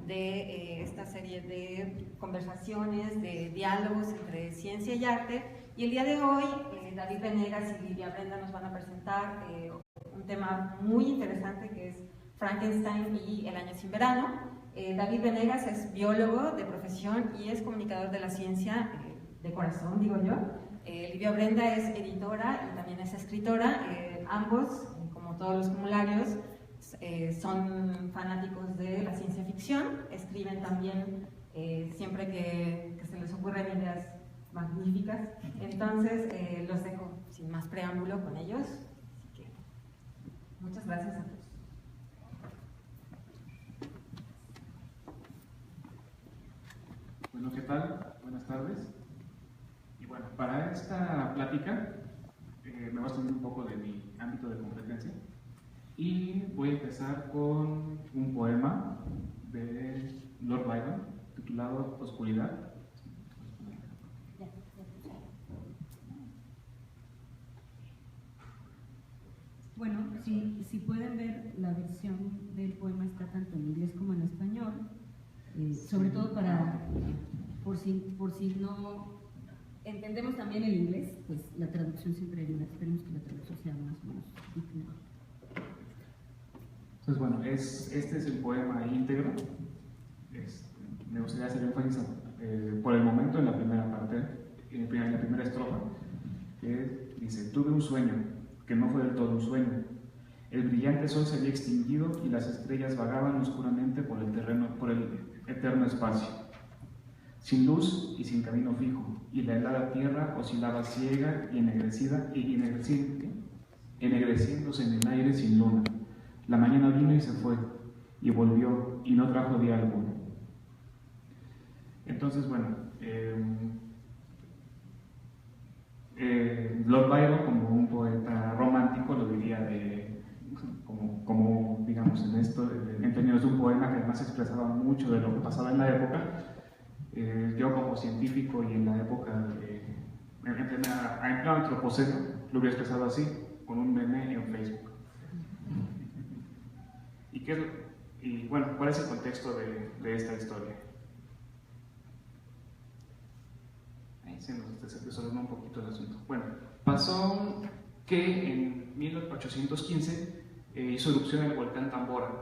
de esta serie de conversaciones, de diálogos entre ciencia y arte. Y el día de hoy, David Venegas y Livia Brenda nos van a presentar un tema muy interesante que es Frankenstein y El año sin verano. David Venegas es biólogo de profesión y es comunicador de la ciencia de corazón, digo yo. Livia Brenda es editora y también es escritora. Ambos, como todos los cumularios, son fanáticos de la ciencia ficción. Escriben también siempre que se les ocurren ideas magníficas. Entonces los dejo sin más preámbulo con ellos. Así que muchas gracias a todos. Bueno, ¿qué tal? Buenas tardes. Y bueno, para esta plática me voy a salir un poco de mi ámbito de competencia y voy a empezar con un poema de Lord Byron titulado Oscuridad. Bueno, si pueden ver, la versión del poema está tanto en inglés como en español, sobre todo por si no entendemos también el inglés, pues la traducción siempre ayuda. Esperemos que la traducción sea más o menos digna. Entonces, bueno, este es el poema íntegro. Me gustaría hacer énfasis por el momento en la primera parte, en la primera estrofa, que dice: tuve un sueño, que no fue del todo un sueño. El brillante sol se había extinguido y las estrellas vagaban oscuramente por el eterno espacio, sin luz y sin camino fijo, y la helada tierra oscilaba ciega y ennegreciéndose en el aire sin luna. La mañana vino y se fue, y volvió, y no trajo día alguno. Entonces, bueno, Lord Byron, como un poeta romántico, lo diría como digamos, en términos de un poema que además expresaba mucho de lo que pasaba en la época. Yo, como científico y en la época en pleno antropoceno, lo hubiera expresado así, con un meme en Facebook. Y bueno, ¿cuál es el contexto de esta historia? Ahí se nos desordenó un poquito el asunto. Bueno, pasó que en 1815 hizo erupción el volcán Tambora.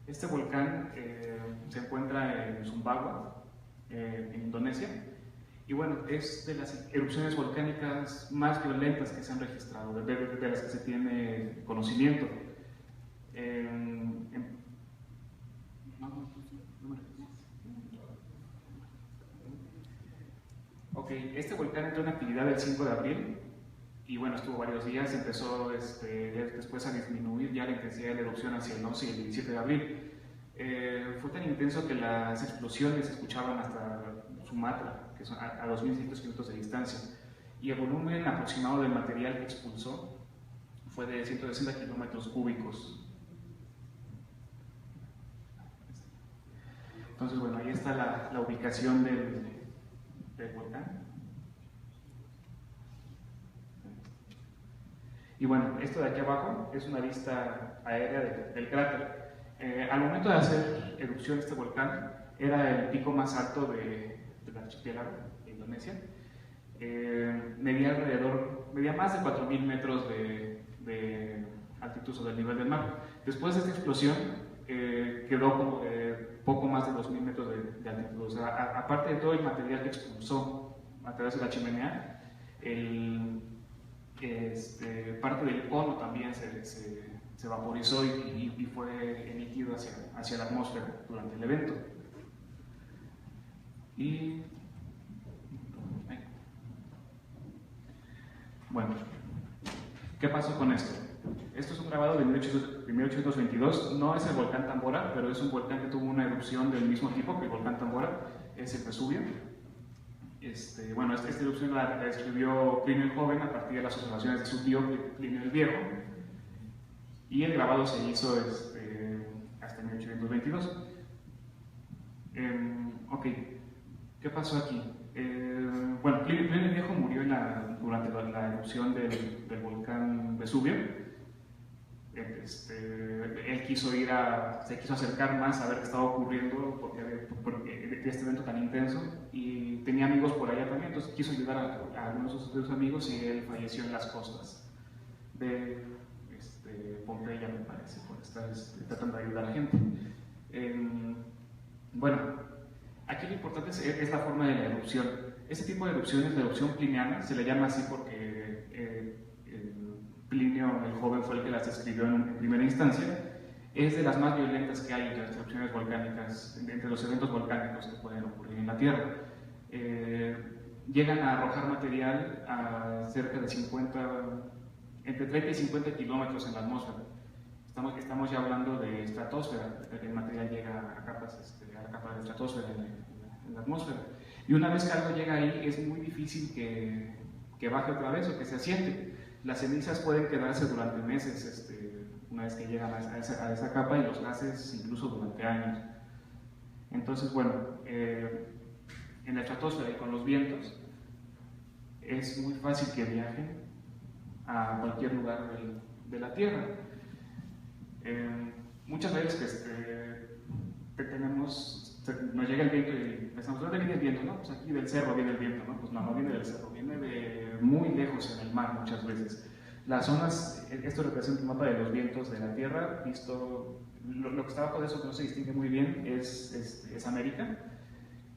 Este volcán se encuentra en Sumbawa, en Indonesia, y bueno, es de las erupciones volcánicas más violentas que se han registrado, de las que se tiene conocimiento. Ok, este volcán entró en actividad el 5 de abril y bueno, estuvo varios días, empezó después a disminuir ya la intensidad de la erupción hacia el 11 y el 17 de abril. Fue tan intenso que las explosiones se escuchaban hasta Sumatra, que son a 2.600 kilómetros de distancia, y el volumen aproximado del material que expulsó fue de 160 kilómetros cúbicos. Entonces, bueno, ahí está la ubicación del volcán. Y bueno, esto de aquí abajo es una vista aérea del cráter. Al momento de hacer erupción este volcán, era el pico más alto del archipiélago de Indonesia. Medía más de 4.000 metros de altitud sobre el nivel del mar. Después de esta explosión, quedó como poco más de 2.000 metros de altitud. O sea, aparte de todo el material que expulsó a través de la chimenea, parte del cono también se vaporizó y fue emitido hacia la atmósfera durante el evento. Bueno, ¿qué pasó con esto? Esto es un grabado de 1822, no es el volcán Tambora, pero es un volcán que tuvo una erupción del mismo tipo que el volcán Tambora, es el Vesubio. Bueno, esta erupción la describió Plinio el Joven a partir de las observaciones de su tío Plinio el Viejo, y el grabado se hizo hasta 1822. Ok, ¿qué pasó aquí? Bueno, Plinio el Viejo murió durante la erupción del volcán Vesubio. él se quiso acercar más a ver qué estaba ocurriendo porque este evento tan intenso, y tenía amigos por allá también, entonces quiso ayudar a algunos de sus amigos, y él falleció en las costas de Pompeya, me parece, por estar tratando de ayudar a gente. Bueno, aquí lo importante es la forma de la erupción. Ese tipo de erupciones, la erupción pliniana, se le llama así porque Plinio el joven fue el que las describió en primera instancia. Es de las más violentas que hay entre las erupciones volcánicas, entre los eventos volcánicos que pueden ocurrir en la Tierra. Llegan a arrojar material a cerca de entre 30 y 50 kilómetros en la atmósfera. Estamos ya hablando de estratosfera, que el material llega a la capa de estratosfera en la atmósfera. Y una vez que algo llega ahí, es muy difícil que baje otra vez o que se asiente. Las cenizas pueden quedarse durante meses, una vez que llegan a esa capa, y los gases incluso durante años. Entonces, bueno, en la estratosfera y con los vientos, es muy fácil que viajen a cualquier lugar de la Tierra. Muchas veces nos llega el viento y pensamos, ¿dónde viene el viento? No, pues aquí del cerro viene el viento, ¿no? Pues no viene del cerro, viene de muy lejos en el mar muchas veces. Las zonas, esto representa un mapa de los vientos de la Tierra, visto, lo que está abajo de eso que no se distingue muy bien es América.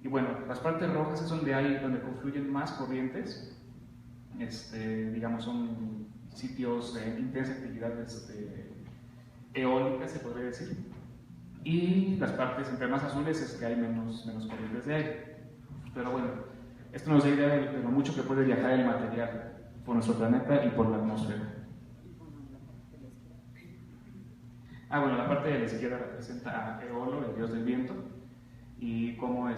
Y bueno, las partes rojas es donde confluyen más corrientes, digamos, son sitios de intensa actividad eólica, se podría decir. Y las partes entre más azules es que hay menos corrientes de aire. Pero bueno, esto nos da idea de lo mucho que puede viajar el material por nuestro planeta y por la atmósfera. Bueno, la parte de la izquierda representa a Eolo, el dios del viento, y cómo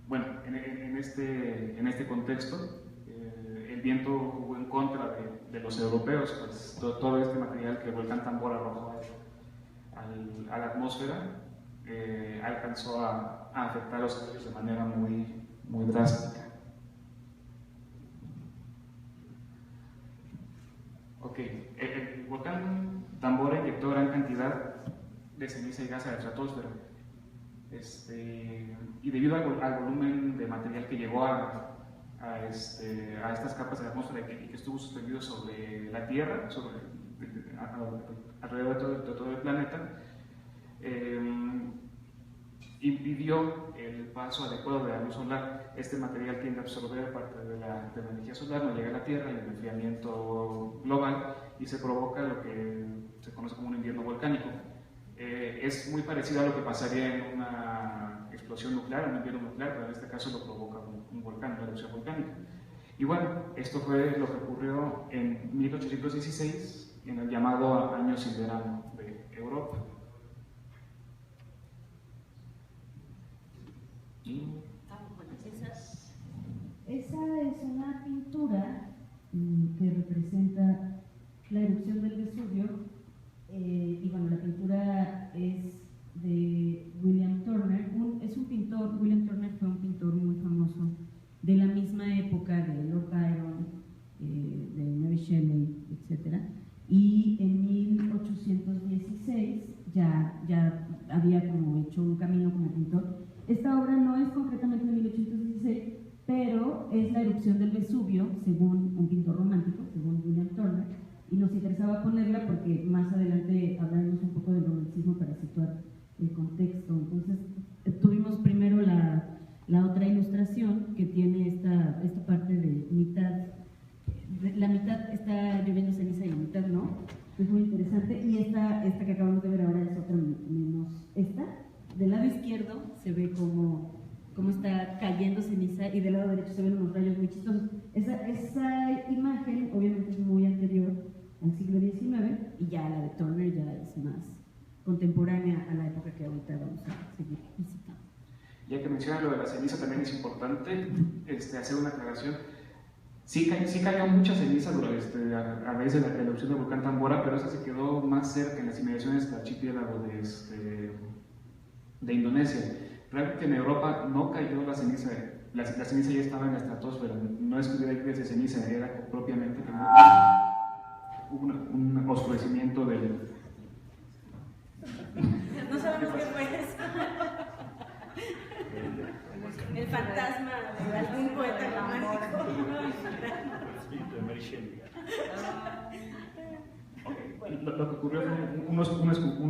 bueno, en este contexto, el viento jugó en contra de los europeos, pues todo este material que el volcán Tambora arrojó a la atmósfera alcanzó a afectar los cambios de manera muy, muy drástica. Ok, el volcán Tambora inyectó gran cantidad de ceniza y gas a la estratosfera, y debido al volumen de material que llegó a estas capas de la atmósfera y que estuvo suspendido sobre la Tierra, alrededor de todo el planeta, impidió el paso adecuado de la luz solar. Este material tiende a absorber parte de la energía solar, no llega a la Tierra, y el enfriamiento global, y se provoca lo que se conoce como un invierno volcánico. Es muy parecido a lo que pasaría en una explosión nuclear, un invierno nuclear, pero en este caso lo provoca un volcán, una erupción volcánica. Y bueno, esto fue lo que ocurrió en 1816, en el llamado Año sin Verano de Europa. Esa es una pintura que representa la erupción del Vesubio, y bueno, la pintura es de William Turner. Es un pintor, William Turner fue un pintor muy famoso de la misma época de Lord Byron, de Mary Shelley, etc. Y en 1816 ya había como hecho un camino como pintor. Esta obra no es concretamente de 1816, pero es la erupción del Vesubio, según un pintor romántico, según William Turner, y nos interesaba ponerla porque más adelante hablaremos un poco del romanticismo para situar el contexto. Entonces, tuvimos primero la otra ilustración que tiene esta parte de mitad, la mitad está lloviendo ceniza y la mitad no, es muy interesante. Y esta que acabamos de ver ahora es otra menos esta. Del lado izquierdo se ve cómo está cayendo ceniza, y del lado derecho se ven unos rayos muy chistosos. Esa imagen obviamente es muy anterior al siglo XIX, y ya la de Turner ya es más contemporánea a la época que ahorita vamos a seguir visitando. Ya que mencionas lo de la ceniza, también es importante hacer una aclaración. Sí cayó mucha ceniza durante a raíz de la erupción del volcán Tambora, pero esa se quedó más cerca, en las inmediaciones del archipiélago de Indonesia. Realmente en Europa no cayó la ceniza, la ceniza ya estaba en la estratosfera, no es que hubiera lluvias de ceniza, era propiamente que hubo un oscurecimiento del... No sabemos qué fue eso. El fantasma de algún poeta romántico. Lo que ocurrió fue un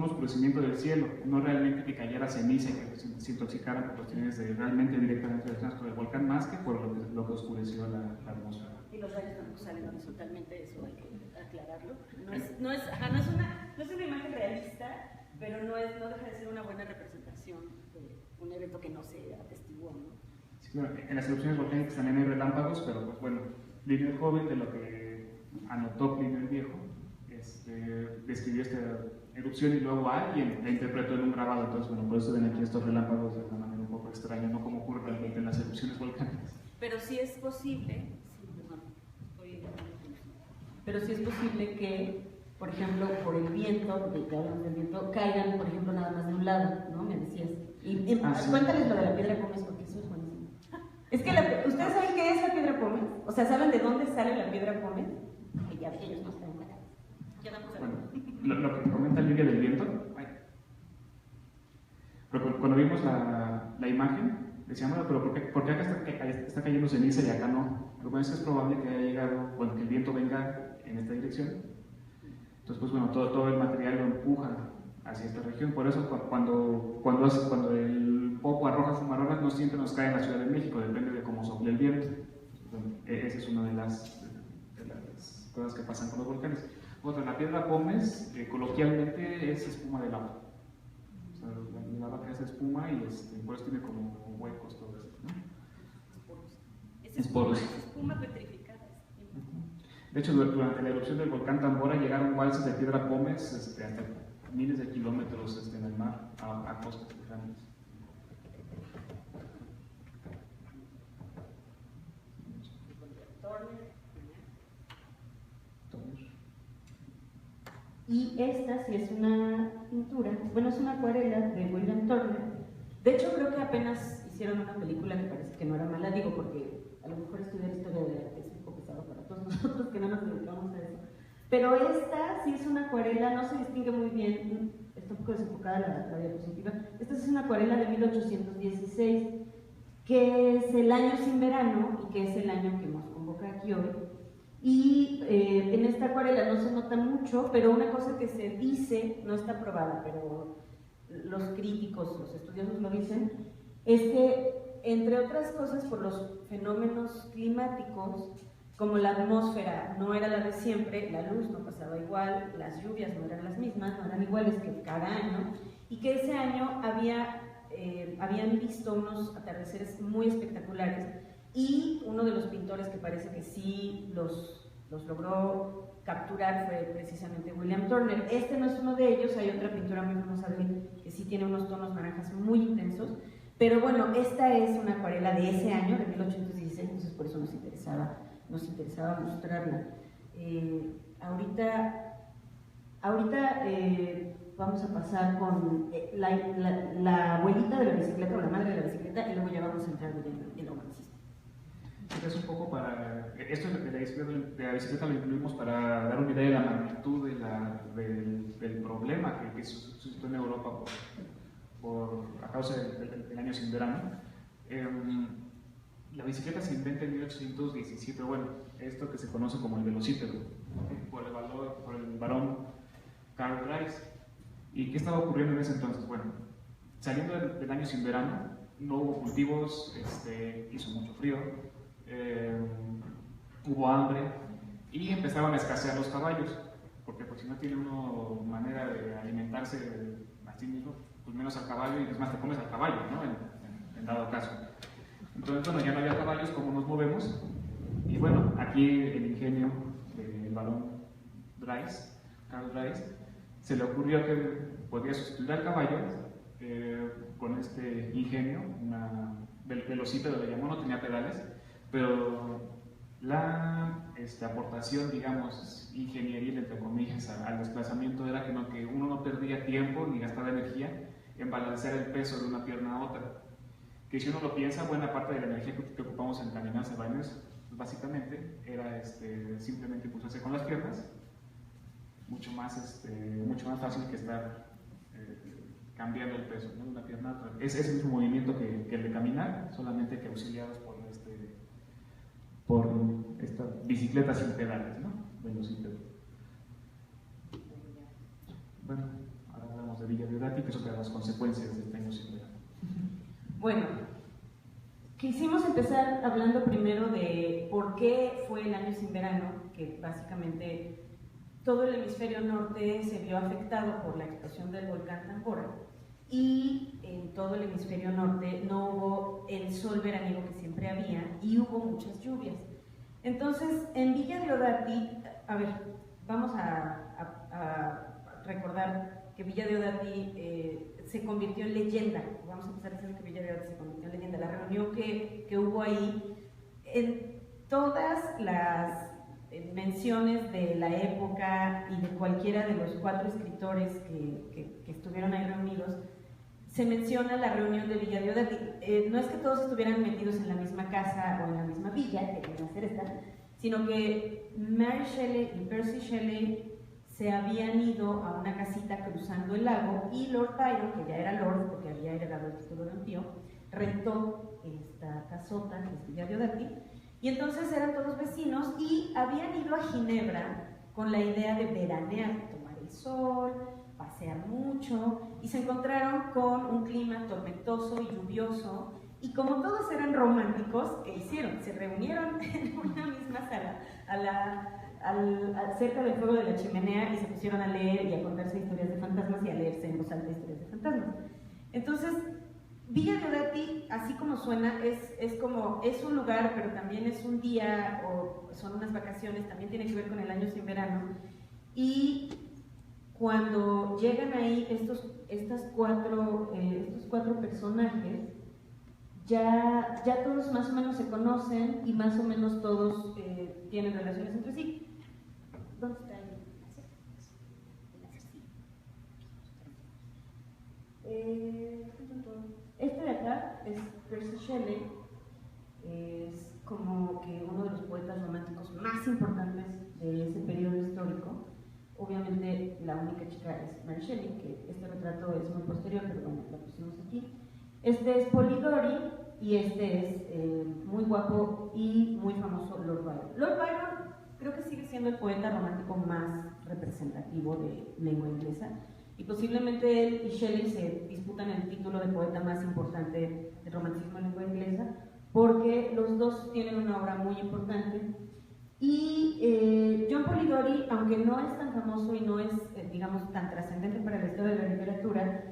oscurecimiento del cielo, no realmente que cayera ceniza y que se intoxicaran por cuestiones de realmente directamente relacionadas con el volcán, más que por lo que oscureció la atmósfera. Y los rayos tampoco salen horizontalmente, eso hay que aclararlo. No es una imagen realista, pero no deja de ser una buena representación de un evento que no se atestiguó, ¿no? Sí, claro, en las erupciones volcánicas también hay relámpagos, pero pues bueno, Plinio el Joven, de lo que anotó Plinio el Viejo, describió esta erupción y luego alguien la interpretó en un grabado. Entonces, bueno, por eso ven aquí estos relámpagos de una manera un poco extraña, no como ocurre realmente en las erupciones volcánicas. Pero sí es posible, pero sí es posible que, por ejemplo, por el viento, de que hablamos del viento, caigan, por ejemplo, nada más de un lado, ¿no? Me decías. Y cuéntales lo de la piedra pómez, porque eso es buenísimo. Es que ¿ustedes saben qué es la piedra pómez? O sea, ¿saben de dónde sale la piedra pómez? Que ya ellos no saben. Bueno, lo que comenta Lidia del viento, pero cuando vimos la imagen, decíamos, pero ¿por qué acá está cayendo ceniza y acá no? Lo que pasa es que es probable que haya llegado, bueno, que el viento venga en esta dirección. Entonces, pues bueno, todo el material lo empuja hacia esta región. Por eso, cuando el popo arroja fumarolas, no siempre nos cae en la Ciudad de México, depende de cómo sople el viento. Bueno, esa es una de las cosas que pasan con los volcanes. Otra, la piedra pómez, coloquialmente es espuma de lava. O sea, la lava que hace espuma y por eso tiene como huecos, todo eso, ¿no? Esporos. Es espuma petrificada. De hecho, durante la erupción del volcán Tambora llegaron balsas de piedra pómez hasta miles de kilómetros en el mar, a costas grandes. Y esta sí es una pintura, bueno, es una acuarela de William Turner. De hecho, creo que apenas hicieron una película que parece que no era mala, digo, porque a lo mejor estudiar historia de arte es un poco pesado para todos nosotros que no nos dedicamos a eso. Pero esta sí es una acuarela, no se distingue muy bien, está un poco desenfocada la diapositiva. Esta es una acuarela de 1816, que es el año sin verano y que es el año que nos convoca aquí hoy. Y en esta acuarela no se nota mucho, pero una cosa que se dice, no está probada, pero los críticos, los estudiosos lo dicen, es que, entre otras cosas, por los fenómenos climáticos, como la atmósfera no era la de siempre, la luz no pasaba igual, las lluvias no eran las mismas, no eran iguales que cada año, y que ese año habían visto unos atardeceres muy espectaculares. Y uno de los pintores que parece que sí los logró capturar fue precisamente William Turner. Este no es uno de ellos, hay otra pintura muy famosa de él que sí tiene unos tonos naranjas muy intensos, pero bueno, esta es una acuarela de ese año, de 1816, entonces por eso nos interesaba mostrarla. Ahorita vamos a pasar con la abuelita de la bicicleta o la madre de la bicicleta y luego ya vamos a entrar en lo marxista. Es un poco para... Esto de la bicicleta lo incluimos para dar una idea de la magnitud del problema que suscitó en Europa a causa del año sin verano. La bicicleta se inventa en 1817, bueno, esto que se conoce como el velocípedo, por el barón Karl Drais. ¿Y qué estaba ocurriendo en ese entonces? Bueno, saliendo del año sin verano, no hubo cultivos, hizo mucho frío, hubo hambre y empezaban a escasear los caballos, porque pues, si no tiene uno manera de alimentarse a sí mismo, pues menos al caballo, y es más te comes al caballo, ¿no? En dado caso. Entonces, bueno, ya no había caballos, ¿cómo nos movemos? Y bueno, aquí el ingenio del barón Drais, Karl Drais, se le ocurrió que podía sustituir al caballo con este ingenio, velocípedo le llamó, no tenía pedales, pero la aportación, digamos, ingenieril, entre comillas, al desplazamiento era que uno no perdía tiempo ni gastaba energía en balancear el peso de una pierna a otra. Que si uno lo piensa, buena parte de la energía que ocupamos en caminar hacia baños, pues básicamente era simplemente impulsarse con las piernas mucho más fácil que estar cambiando el peso, ¿no? Una pierna es el mismo movimiento que el de caminar, solamente que auxiliados por esta bicicleta sin pedales, ¿no? Velocípedo. Bueno, ahora hablamos de Villa Diodati, que es otra de las consecuencias del año sin verano. Bueno, quisimos empezar hablando primero de por qué fue el año sin verano, que básicamente todo el hemisferio norte se vio afectado por la explosión del volcán Tambora, y en todo el hemisferio norte no hubo el sol veraniego que siempre había y hubo muchas lluvias. Entonces, en Villa Diodati, a ver, vamos a recordar que Villa Diodati se convirtió en leyenda. Vamos a empezar diciendo que Villa Diodati se convirtió en leyenda. La reunión que hubo ahí, en todas las menciones de la época y de cualquiera de los 4 escritores que estuvieron ahí reunidos, se menciona la reunión de Villa Diodati. No es que todos estuvieran metidos en la misma casa o en la misma villa, que iban a hacer esta, sino que Mary Shelley y Percy Shelley se habían ido a una casita cruzando el lago, y Lord Byron, que ya era Lord porque había heredado el título de un tío, rentó esta casota que es Villa Diodati, y entonces eran todos vecinos y habían ido a Ginebra con la idea de veranear, tomar el sol, pasear mucho, y se encontraron con un clima tormentoso y lluvioso, y como todos eran románticos, ¿qué hicieron? Se reunieron en una misma sala cerca del fuego de la chimenea y se pusieron a leer y a contarse historias de fantasmas y a leerse en voz alta historias de fantasmas. Entonces, Villa Diodati, así como suena, es un lugar, pero también es un día, o son unas vacaciones, también tiene que ver con el año sin verano. Y cuando llegan ahí estos 4 personajes, ya todos más o menos se conocen y más o menos todos tienen relaciones entre sí. ¿Dónde está el? Este de acá es Percy Shelley, es como que uno de los poetas románticos más importantes de ese periodo histórico. Obviamente la única chica es Mary Shelley, que este retrato es muy posterior, pero bueno, la pusimos aquí. Este es Polidori y este es muy guapo y muy famoso Lord Byron. Lord Byron creo que sigue siendo el poeta romántico más representativo de lengua inglesa, y posiblemente él y Shelley se disputan el título de poeta más importante del romanticismo en lengua inglesa, porque los dos tienen una obra muy importante. Y John Polidori, aunque no es tan famoso y no es, digamos, tan trascendente para la historia de la literatura,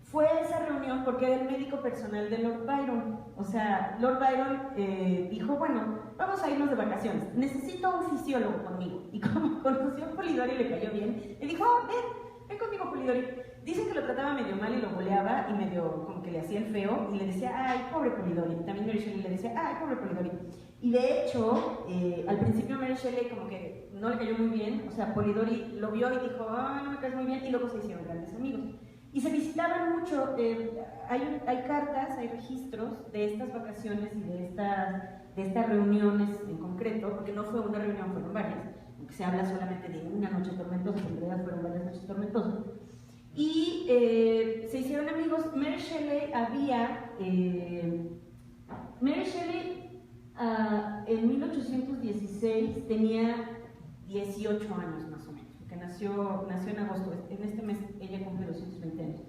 fue a esa reunión porque era el médico personal de Lord Byron. O sea, Lord Byron dijo, bueno, vamos a irnos de vacaciones, necesito un fisiólogo conmigo. Y como conoció a Polidori y le cayó bien, le dijo, ven conmigo, Polidori. Dicen que lo trataba medio mal y lo boleaba y medio como que le hacía el feo y le decía, ay, pobre Polidori. También Mary Shelley le decía, ay, pobre Polidori. Y de hecho, al principio Mary Shelley como que no le cayó muy bien, o sea, Polidori lo vio y dijo, ah, no me caes muy bien, y luego se hicieron grandes amigos. Y se visitaban mucho, hay cartas, hay registros de estas vacaciones y de estas reuniones en concreto, porque no fue una reunión, fueron varias, aunque se habla solamente de una noche tormentosa, en realidad fueron varias noches tormentosas. Y se hicieron amigos. Mary Shelley en 1816 tenía 18 años más o menos, porque nació en agosto, en este mes ella cumple 220 años.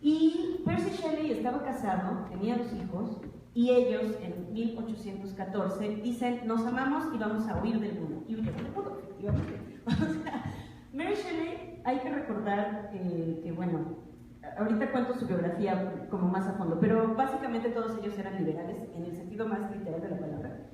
Y Percy Shelley estaba casado, tenía 2 hijos, y ellos en 1814 dicen, nos amamos y vamos a huir del mundo. Y huyeron del mundo, efectivamente. O sea, Mary Shelley, hay que recordar que bueno, ahorita cuento su biografía como más a fondo, pero básicamente todos ellos eran liberales, en el sentido más literal de la palabra,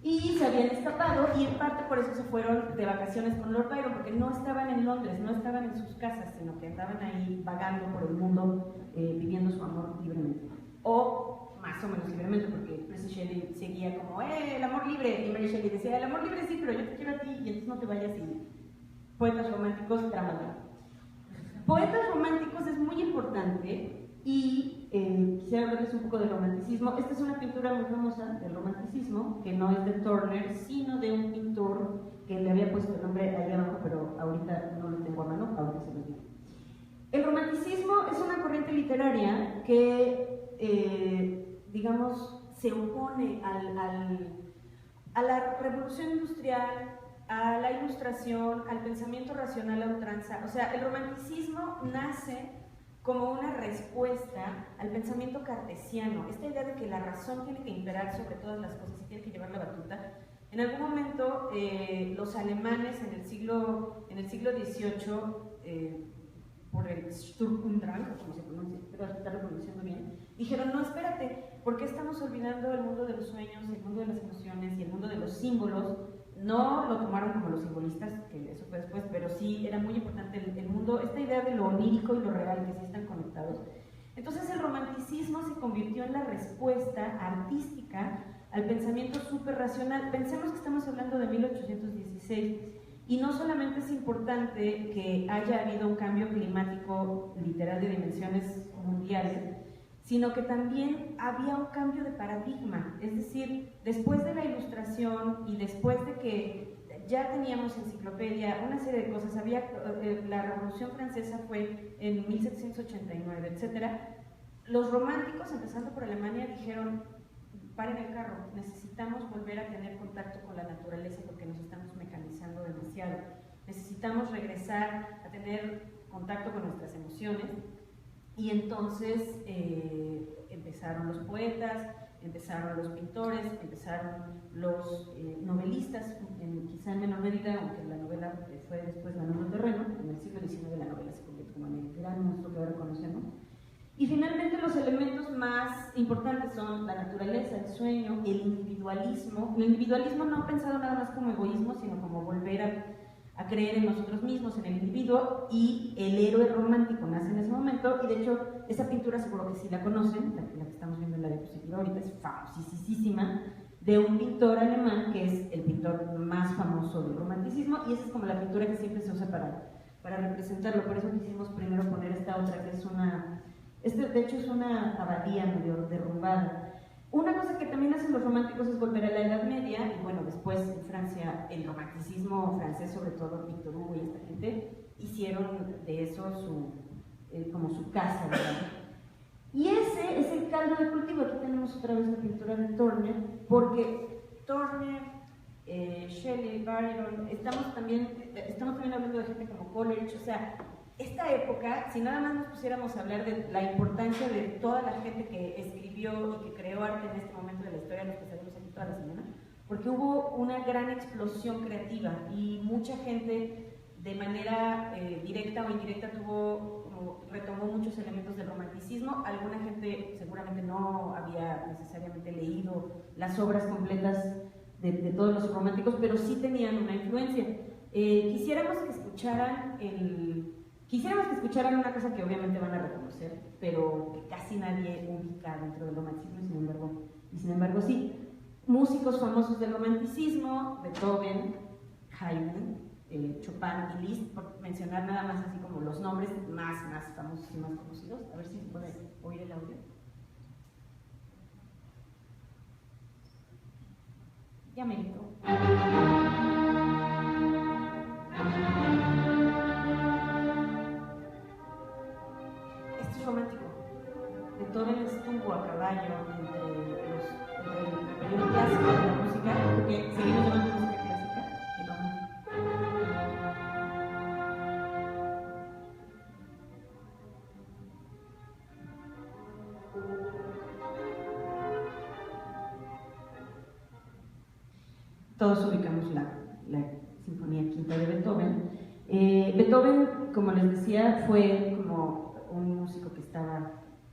y se habían escapado, y en parte por eso se fueron de vacaciones con Lord Byron, porque no estaban en Londres, no estaban en sus casas, sino que andaban ahí vagando por el mundo, viviendo su amor libremente, o más o menos libremente, porque Percy Shelley seguía como, el amor libre, y Mary Shelley decía, el amor libre sí, pero yo te quiero a ti, y entonces no te vayas. Y poetas románticos, drama. Poetas románticos es muy importante, y quisiera hablarles un poco del romanticismo. Esta es una pintura muy famosa del romanticismo, que no es de Turner, sino de un pintor que le había puesto el nombre ahí abajo, pero ahorita no lo tengo a mano, ahorita se los digo. El romanticismo es una corriente literaria que, digamos, se opone a la revolución industrial, a la ilustración, al pensamiento racional a ultranza. O sea, el romanticismo nace como una respuesta al pensamiento cartesiano, esta idea de que la razón tiene que imperar sobre todas las cosas y tiene que llevar la batuta. En algún momento los alemanes en el siglo XVIII, por el Sturmdrang, como se pronuncia, espero estarlo pronunciando bien, dijeron, no, espérate, ¿por qué estamos olvidando el mundo de los sueños, el mundo de las emociones y el mundo de los símbolos? No lo tomaron como los simbolistas, que eso fue después, pero sí era muy importante el mundo, esta idea de lo onírico y lo real, que sí están conectados. Entonces el romanticismo se convirtió en la respuesta artística al pensamiento superracional. Pensemos que estamos hablando de 1816, y no solamente es importante que haya habido un cambio climático literal de dimensiones mundiales, sino que también había un cambio de paradigma. Es decir, después de la Ilustración y después de que ya teníamos enciclopedia, una serie de cosas, la Revolución Francesa fue en 1789, etc. Los románticos, empezando por Alemania, dijeron, paren el carro, necesitamos volver a tener contacto con la naturaleza porque nos estamos mecanizando demasiado. Necesitamos regresar a tener contacto con nuestras emociones. Y entonces empezaron los poetas, empezaron los pintores, empezaron los novelistas, quizá en menor medida, aunque la novela fue después ganando terreno. En el siglo XIX la novela se convirtió como en el gran monstruo que ahora conocemos. Y finalmente los elementos más importantes son la naturaleza, el sueño, el individualismo. El individualismo no pensado nada más como egoísmo, sino como volver a creer en nosotros mismos, en el individuo, y el héroe romántico nace en ese momento. Y de hecho esa pintura seguro que sí la conocen, la que estamos viendo en la diapositiva ahorita, es famosísima, de un pintor alemán que es el pintor más famoso del romanticismo, y esa es como la pintura que siempre se usa para representarlo. Por eso quisimos primero poner esta otra, que es de hecho es una abadía medio derrumbada. Una cosa que también hacen los románticos es volver a la Edad Media, y bueno, después en Francia, el romanticismo francés, sobre todo Victor Hugo y esta gente, hicieron de eso como su casa, ¿verdad? Y ese es el caldo de cultivo. Aquí tenemos otra vez la pintura de Turner, porque Turner, Shelley, Byron, estamos también hablando de gente como Coleridge. O sea, esta época, si nada más nos pusiéramos a hablar de la importancia de toda la gente que escribió y que creó arte en este momento de la historia, nos pasaríamos aquí toda la semana, porque hubo una gran explosión creativa y mucha gente de manera directa o indirecta retomó muchos elementos del romanticismo. Alguna gente seguramente no había necesariamente leído las obras completas de todos los románticos, pero sí tenían una influencia. Quisiéramos que escucharan una cosa que obviamente van a reconocer, pero que casi nadie ubica dentro del romanticismo, y sin embargo sí. Músicos famosos del romanticismo: Beethoven, Haydn, Chopin y Liszt, por mencionar nada más así como los nombres más famosos y más conocidos. A ver si se puede oír el audio. Ya me dijo. Esto es romántico. Beethoven estuvo a caballo entre el periodo clásico de la música, porque seguimos llamando música clásica, y no. Todos ubicamos la Sinfonía Quinta de Beethoven. Beethoven, como les decía, fue como un músico que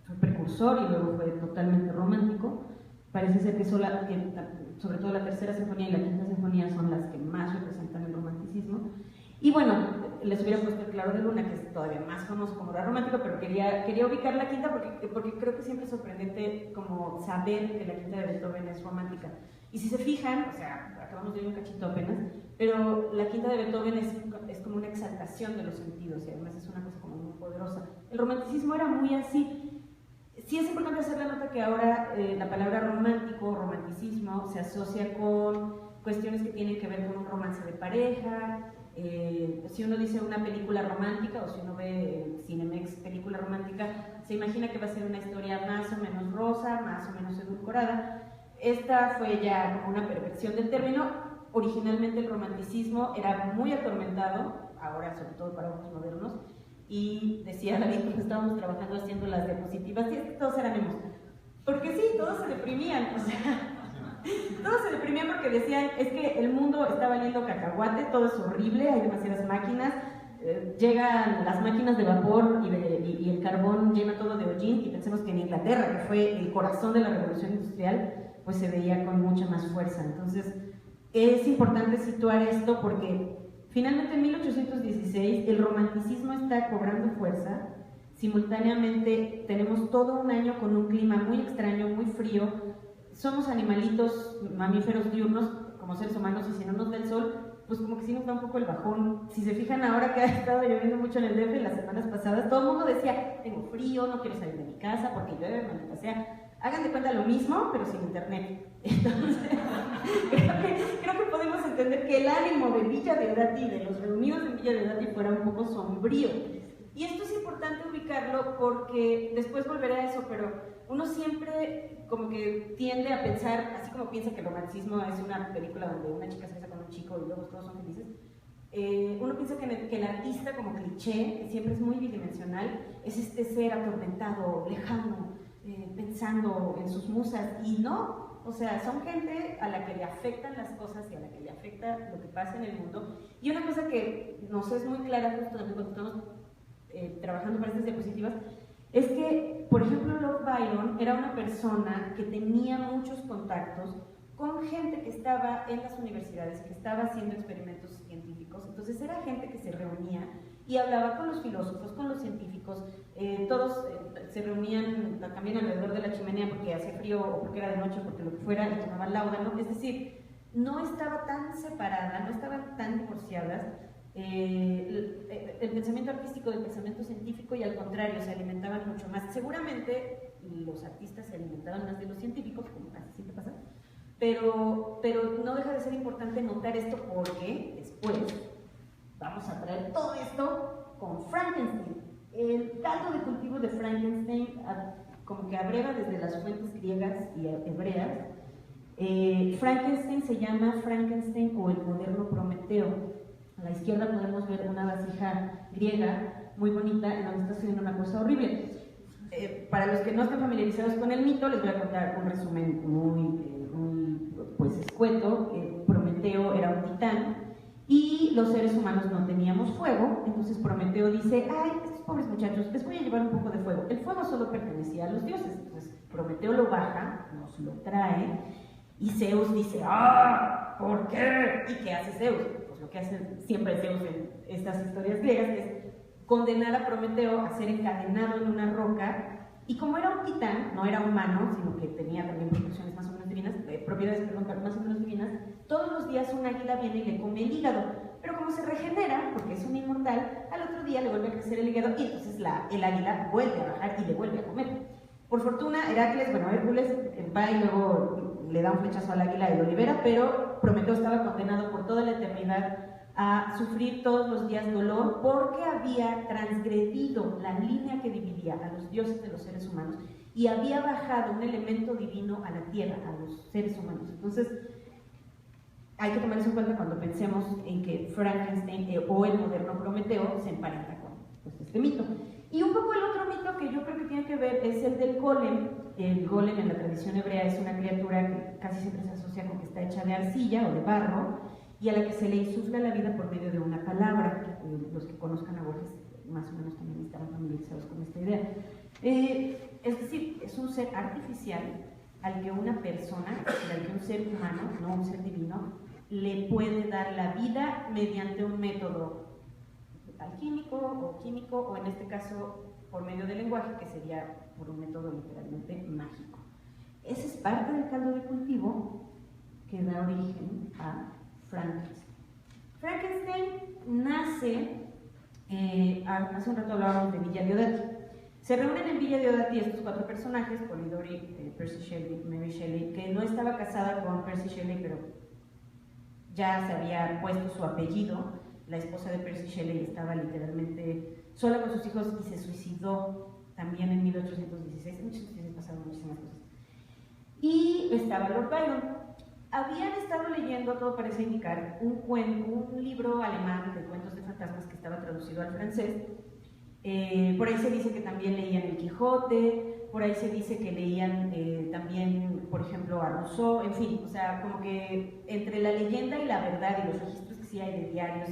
fue precursor y luego fue totalmente romántico. Parece ser que sobre todo la tercera sinfonía y la quinta sinfonía son las que más representan el romanticismo. Y bueno, les hubiera puesto el Claro de Luna, que es todavía más famoso como era romántico, pero quería ubicar la quinta porque creo que siempre es sorprendente como saber que la quinta de Beethoven es romántica. Y si se fijan, o sea, acabamos de ver un cachito apenas, pero la quinta de Beethoven es como una exaltación de los sentidos, y además es una cosa como muy poderosa. El romanticismo era muy así. Sí es importante hacer la nota que ahora la palabra romántico, romanticismo, se asocia con cuestiones que tienen que ver con un romance de pareja. Si uno dice una película romántica, o si uno ve Cinemex película romántica, se imagina que va a ser una historia más o menos rosa, más o menos edulcorada. Esta fue ya como una perversión del término. Originalmente el romanticismo era muy atormentado, ahora sobre todo para ojos modernos, y decía David cuando estábamos trabajando haciendo las diapositivas, y es que todos eran emos, porque sí, todos se deprimían, o sea, todos se deprimían porque decían, es que el mundo está valiendo cacahuate, todo es horrible, hay demasiadas máquinas, llegan las máquinas de vapor y el carbón llena todo de hollín, y pensemos que en Inglaterra, que fue el corazón de la revolución industrial, pues se veía con mucha más fuerza. Entonces es importante situar esto porque finalmente en 1816 el romanticismo está cobrando fuerza. Simultáneamente tenemos todo un año con un clima muy extraño, muy frío. Somos animalitos, mamíferos diurnos como seres humanos, y si no nos da el sol, pues como que sí nos da un poco el bajón. Si se fijan ahora que ha estado lloviendo mucho en el DF las semanas pasadas, todo el mundo decía, tengo frío, no quiero salir de mi casa porque llueve, maldita sea. Hagan de cuenta lo mismo, pero sin internet. Entonces, creo que podemos entender que el ánimo de Villa Deodati, de los reunidos en Villa Deodati, fuera un poco sombrío. Y esto es importante ubicarlo porque después volveré a eso, pero uno siempre como que tiende a pensar, así como piensa que el romanticismo es una película donde una chica se casa con un chico y luego todos son felices, uno piensa que el artista como cliché, que siempre es muy bidimensional, es este ser atormentado, lejano, pensando en sus musas, y no, o sea, son gente a la que le afectan las cosas y a la que le afecta lo que pasa en el mundo. Y una cosa que nos es muy clara justo cuando estamos trabajando para estas diapositivas, es que, por ejemplo, Lord Byron era una persona que tenía muchos contactos con gente que estaba en las universidades, que estaba haciendo experimentos científicos. Entonces era gente que se reunía y hablaba con los filósofos, con los científicos, todos se reunían también alrededor de la chimenea porque hacía frío o porque era de noche o porque lo que fuera, y tomaban láudano, es decir, no estaba tan separada, no estaban tan divorciadas el pensamiento artístico del pensamiento científico, y al contrario, se alimentaban mucho más. Seguramente los artistas se alimentaban más de los científicos, como casi siempre pasa, pero no deja de ser importante notar esto porque después vamos a traer todo esto con Frankenstein. El caldo de cultivo de Frankenstein como que abreva desde las fuentes griegas y hebreas. Frankenstein se llama Frankenstein o el moderno Prometeo. A la izquierda podemos ver una vasija griega muy bonita en donde está sucediendo una cosa horrible. Para los que no están familiarizados con el mito, les voy a contar un resumen muy pues, escueto. Prometeo era un titán y los seres humanos no teníamos fuego, entonces Prometeo dice, ay, estos pobres muchachos, les voy a llevar un poco de fuego. El fuego solo pertenecía a los dioses, entonces Prometeo lo baja, nos lo trae, y Zeus dice, ¡ah! ¿Por qué? ¿Y qué hace Zeus? Pues lo que hace siempre Zeus en estas historias griegas, que es condenar a Prometeo a ser encadenado en una roca. Y como era un titán, no era humano, sino que tenía también proporciones más o menos divinas, propiedades, perdón, más o menos divinas, todos los días un águila viene y le come el hígado. Pero como se regenera, porque es un inmortal, al otro día le vuelve a crecer el hígado y entonces el águila vuelve a bajar y le vuelve a comer. Por fortuna, Hércules va y luego le da un flechazo al águila y lo libera, pero Prometeo estaba condenado por toda la eternidad a sufrir todos los días dolor porque había transgredido la línea que dividía a los dioses de los seres humanos y había bajado un elemento divino a la tierra, a los seres humanos. Entonces, hay que tomar eso en cuenta cuando pensemos en que Frankenstein o el moderno Prometeo se emparenta con pues, este mito. Y un poco el otro mito que yo creo que tiene que ver es el del golem. El golem en la tradición hebrea es una criatura que casi siempre se asocia con que está hecha de arcilla o de barro y a la que se le insufla la vida por medio de una palabra. Los que conozcan a Borges más o menos también estarán familiarizados con esta idea. Es decir, es un ser artificial al que una persona, al que un ser humano, no un ser divino, le puede dar la vida mediante un método alquímico o químico, o en este caso por medio del lenguaje, que sería por un método literalmente mágico. Ese es parte del caldo de cultivo que da origen a Frankenstein. Frankenstein nace, hace un rato hablábamos de Villa Deodati. Se reúnen en Villa Deodati estos cuatro personajes, Polidori, Percy Shelley, Mary Shelley, que no estaba casada con Percy Shelley, pero ya se había puesto su apellido. La esposa de Percy Shelley estaba literalmente sola con sus hijos y se suicidó también en 1816. En 1816 pasaron muchísimas cosas. Y estaba Lord Byron. Habían estado leyendo, todo parece indicar, un libro alemán de cuentos de fantasmas que estaba traducido al francés. Por ahí se dice que también leían El Quijote, por ahí se dice que leían también, por ejemplo, a Rousseau, en fin, o sea, como que entre la leyenda y la verdad y los registros que sí hay de diarios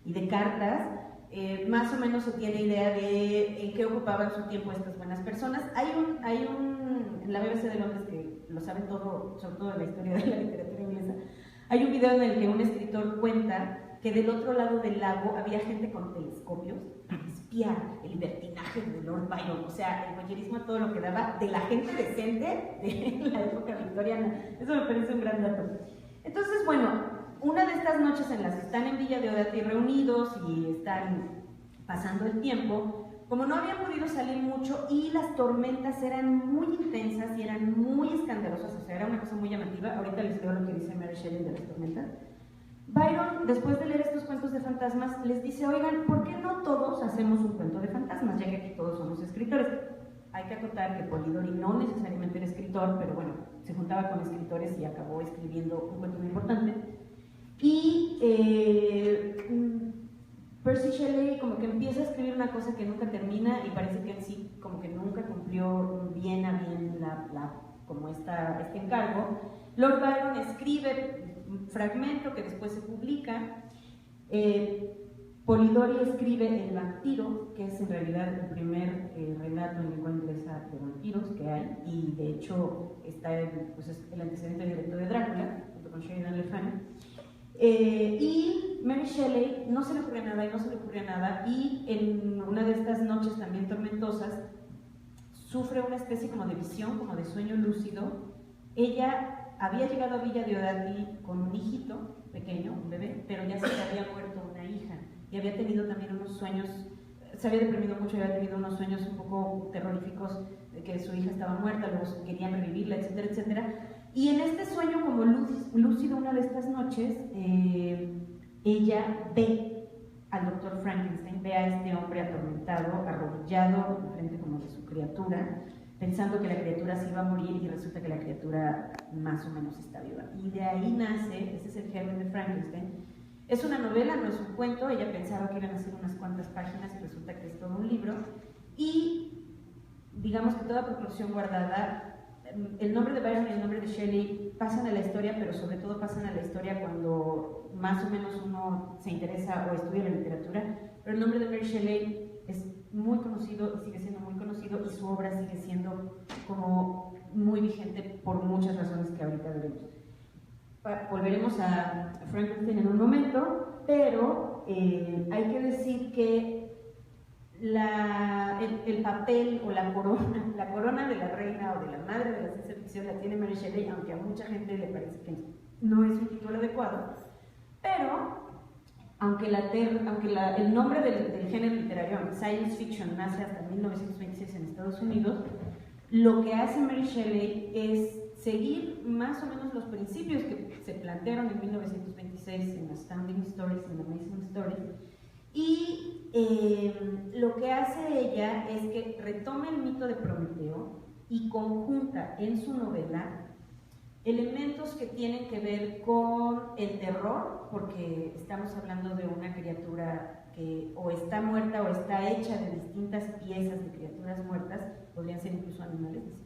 y de cartas, más o menos se tiene idea de en qué ocupaban su tiempo estas buenas personas. Hay un en la BBC de Londres, que lo saben todo, sobre todo de la historia de la literatura inglesa, hay un video en el que un escritor cuenta que del otro lado del lago había gente con telescopios para espiar el libertinaje de Lord Byron, o sea, el voyerismo a todo lo que daba de la gente decente de la época victoriana. Eso me parece un gran dato. Entonces, bueno, una de estas noches en las que están en Villa de Odati reunidos y están pasando el tiempo, como no habían podido salir mucho y las tormentas eran muy intensas y eran muy escandalosas, o sea, era una cosa muy llamativa. Ahorita les leo lo que dice Mary Shelley de las tormentas. Byron, después de leer estos cuentos de fantasmas, les dice: oigan, ¿por qué no todos hacemos un cuento de fantasmas? Ya que aquí todos somos escritores. Hay que acotar que Polidori no necesariamente era escritor, pero bueno, se juntaba con escritores y acabó escribiendo un cuento muy importante. Y Percy Shelley como que empieza a escribir una cosa que nunca termina y parece que en sí como que nunca cumplió bien a bien este encargo. Lord Byron escribe un fragmento que después se publica. Polidori escribe El vampiro, que es en realidad el primer relato en lengua inglesa de vampiros que hay, y de hecho está pues es el antecedente directo de Drácula, junto con Sheridan Le Fanu. Y Mary Shelley no se le ocurre nada y en una de estas noches también tormentosas sufre una especie como de visión, como de sueño lúcido. Ella había llegado a Villa de Odati con un hijito pequeño, un bebé, pero ya se le había muerto una hija y había tenido también unos sueños, se había deprimido mucho y había tenido unos sueños un poco terroríficos de que su hija estaba muerta, luego querían revivirla, etcétera, etcétera. Y en este sueño como lúcido una de estas noches, ella ve al doctor Frankenstein, ve a este hombre atormentado, arrodillado enfrente como de su criatura, pensando que la criatura se iba a morir y resulta que la criatura más o menos está viva. Y de ahí nace, ese es el germen de Frankenstein. Es una novela, no es un cuento, ella pensaba que iban a ser unas cuantas páginas y resulta que es todo un libro. Y digamos que toda proporción guardada, el nombre de Byron y el nombre de Shelley pasan a la historia, pero sobre todo pasan a la historia cuando más o menos uno se interesa o estudia la literatura, pero el nombre de Mary Shelley es muy conocido y sigue siendo muy conocido y su obra sigue siendo como muy vigente por muchas razones que ahorita veremos. Volveremos a Frankenstein en un momento, pero hay que decir que el papel o la corona de la reina o de la madre de la ciencia ficción la tiene Mary Shelley, aunque a mucha gente le parece que no es un título adecuado, pero aunque el nombre del género literario, science fiction, nace hasta 1926 en Estados Unidos, lo que hace Mary Shelley es seguir más o menos los principios que se plantearon en 1926 en Astounding Stories y en Amazing Stories. Y lo que hace ella es que retoma el mito de Prometeo y conjunta en su novela elementos que tienen que ver con el terror, porque estamos hablando de una criatura que o está muerta o está hecha de distintas piezas de criaturas muertas, podrían ser incluso animales, ni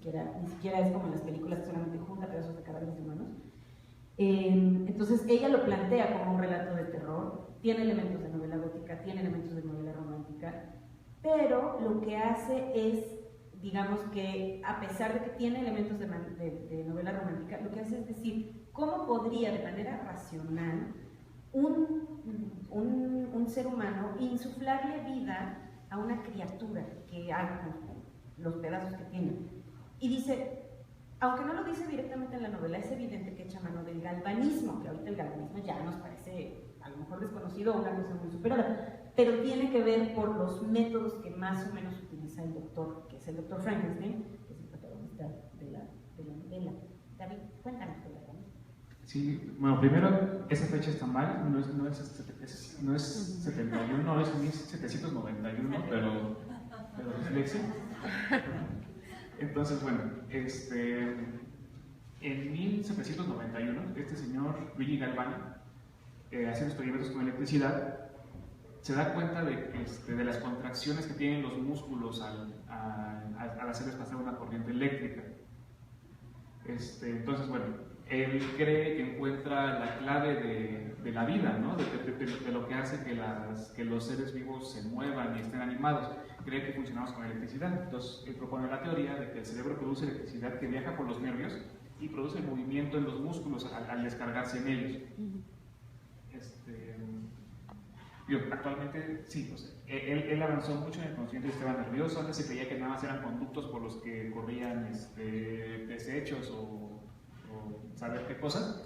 siquiera es como en las películas que solamente junta pedazos de cadáveres de humanos. Entonces ella lo plantea como un relato de terror, tiene elementos de novela gótica, tiene elementos de novela romántica, pero lo que hace es, digamos que a pesar de que tiene elementos de novela romántica, lo que hace es decir, ¿cómo podría de manera racional un ser humano insuflarle vida a una criatura que haga los pedazos que tiene? Y dice, aunque no lo dice directamente en la novela, es evidente que echa mano del galvanismo, que ahorita el galvanismo ya nos parece a lo mejor desconocido o una cosa muy superada, pero tiene que ver por los métodos que más o menos utiliza el doctor, que es el doctor Frankenstein, que es el protagonista de la novela. David, cuéntanos sobre el galvanismo. Sí, bueno, primero esa fecha está mal, no es 71, es 1791, pero dislexia. Entonces, bueno, en 1791, este señor Luigi Galvani, haciendo experimentos con electricidad, se da cuenta de las contracciones que tienen los músculos al hacerles pasar una corriente eléctrica. Entonces, bueno, él cree que encuentra la clave de la vida, ¿no? de lo que hace que los seres vivos se muevan y estén animados. Cree que funcionamos con electricidad. Entonces, él propone la teoría de que el cerebro produce electricidad que viaja por los nervios y produce movimiento en los músculos al descargarse en ellos. Actualmente, sí, pues, él avanzó mucho en el conocimiento del sistema nervioso. Antes se creía que nada más eran conductos por los que corrían desechos o saber qué cosas.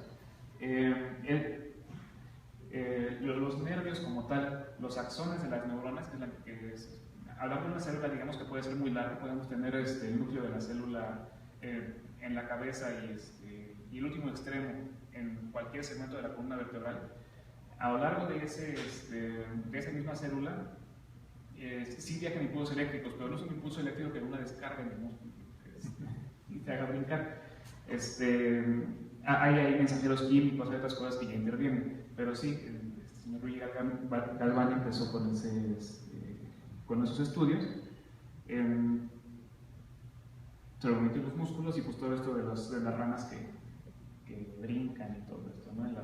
Los nervios como tal, los axones de las neuronas, hablando de una célula, digamos que puede ser muy larga, podemos tener el núcleo de la célula en la cabeza y el último extremo en cualquier segmento de la columna vertebral. A lo largo de esa misma célula, sí viajan impulsos eléctricos, pero no es un impulso eléctrico que una descarga en el músculo y te haga brincar. Hay mensajeros químicos, hay otras cosas que ya intervienen, pero sí, el señor Luigi Galvani empezó con esos estudios sobre el movimiento de los músculos y pues todo esto de las ranas que brincan y todo esto, ¿no? En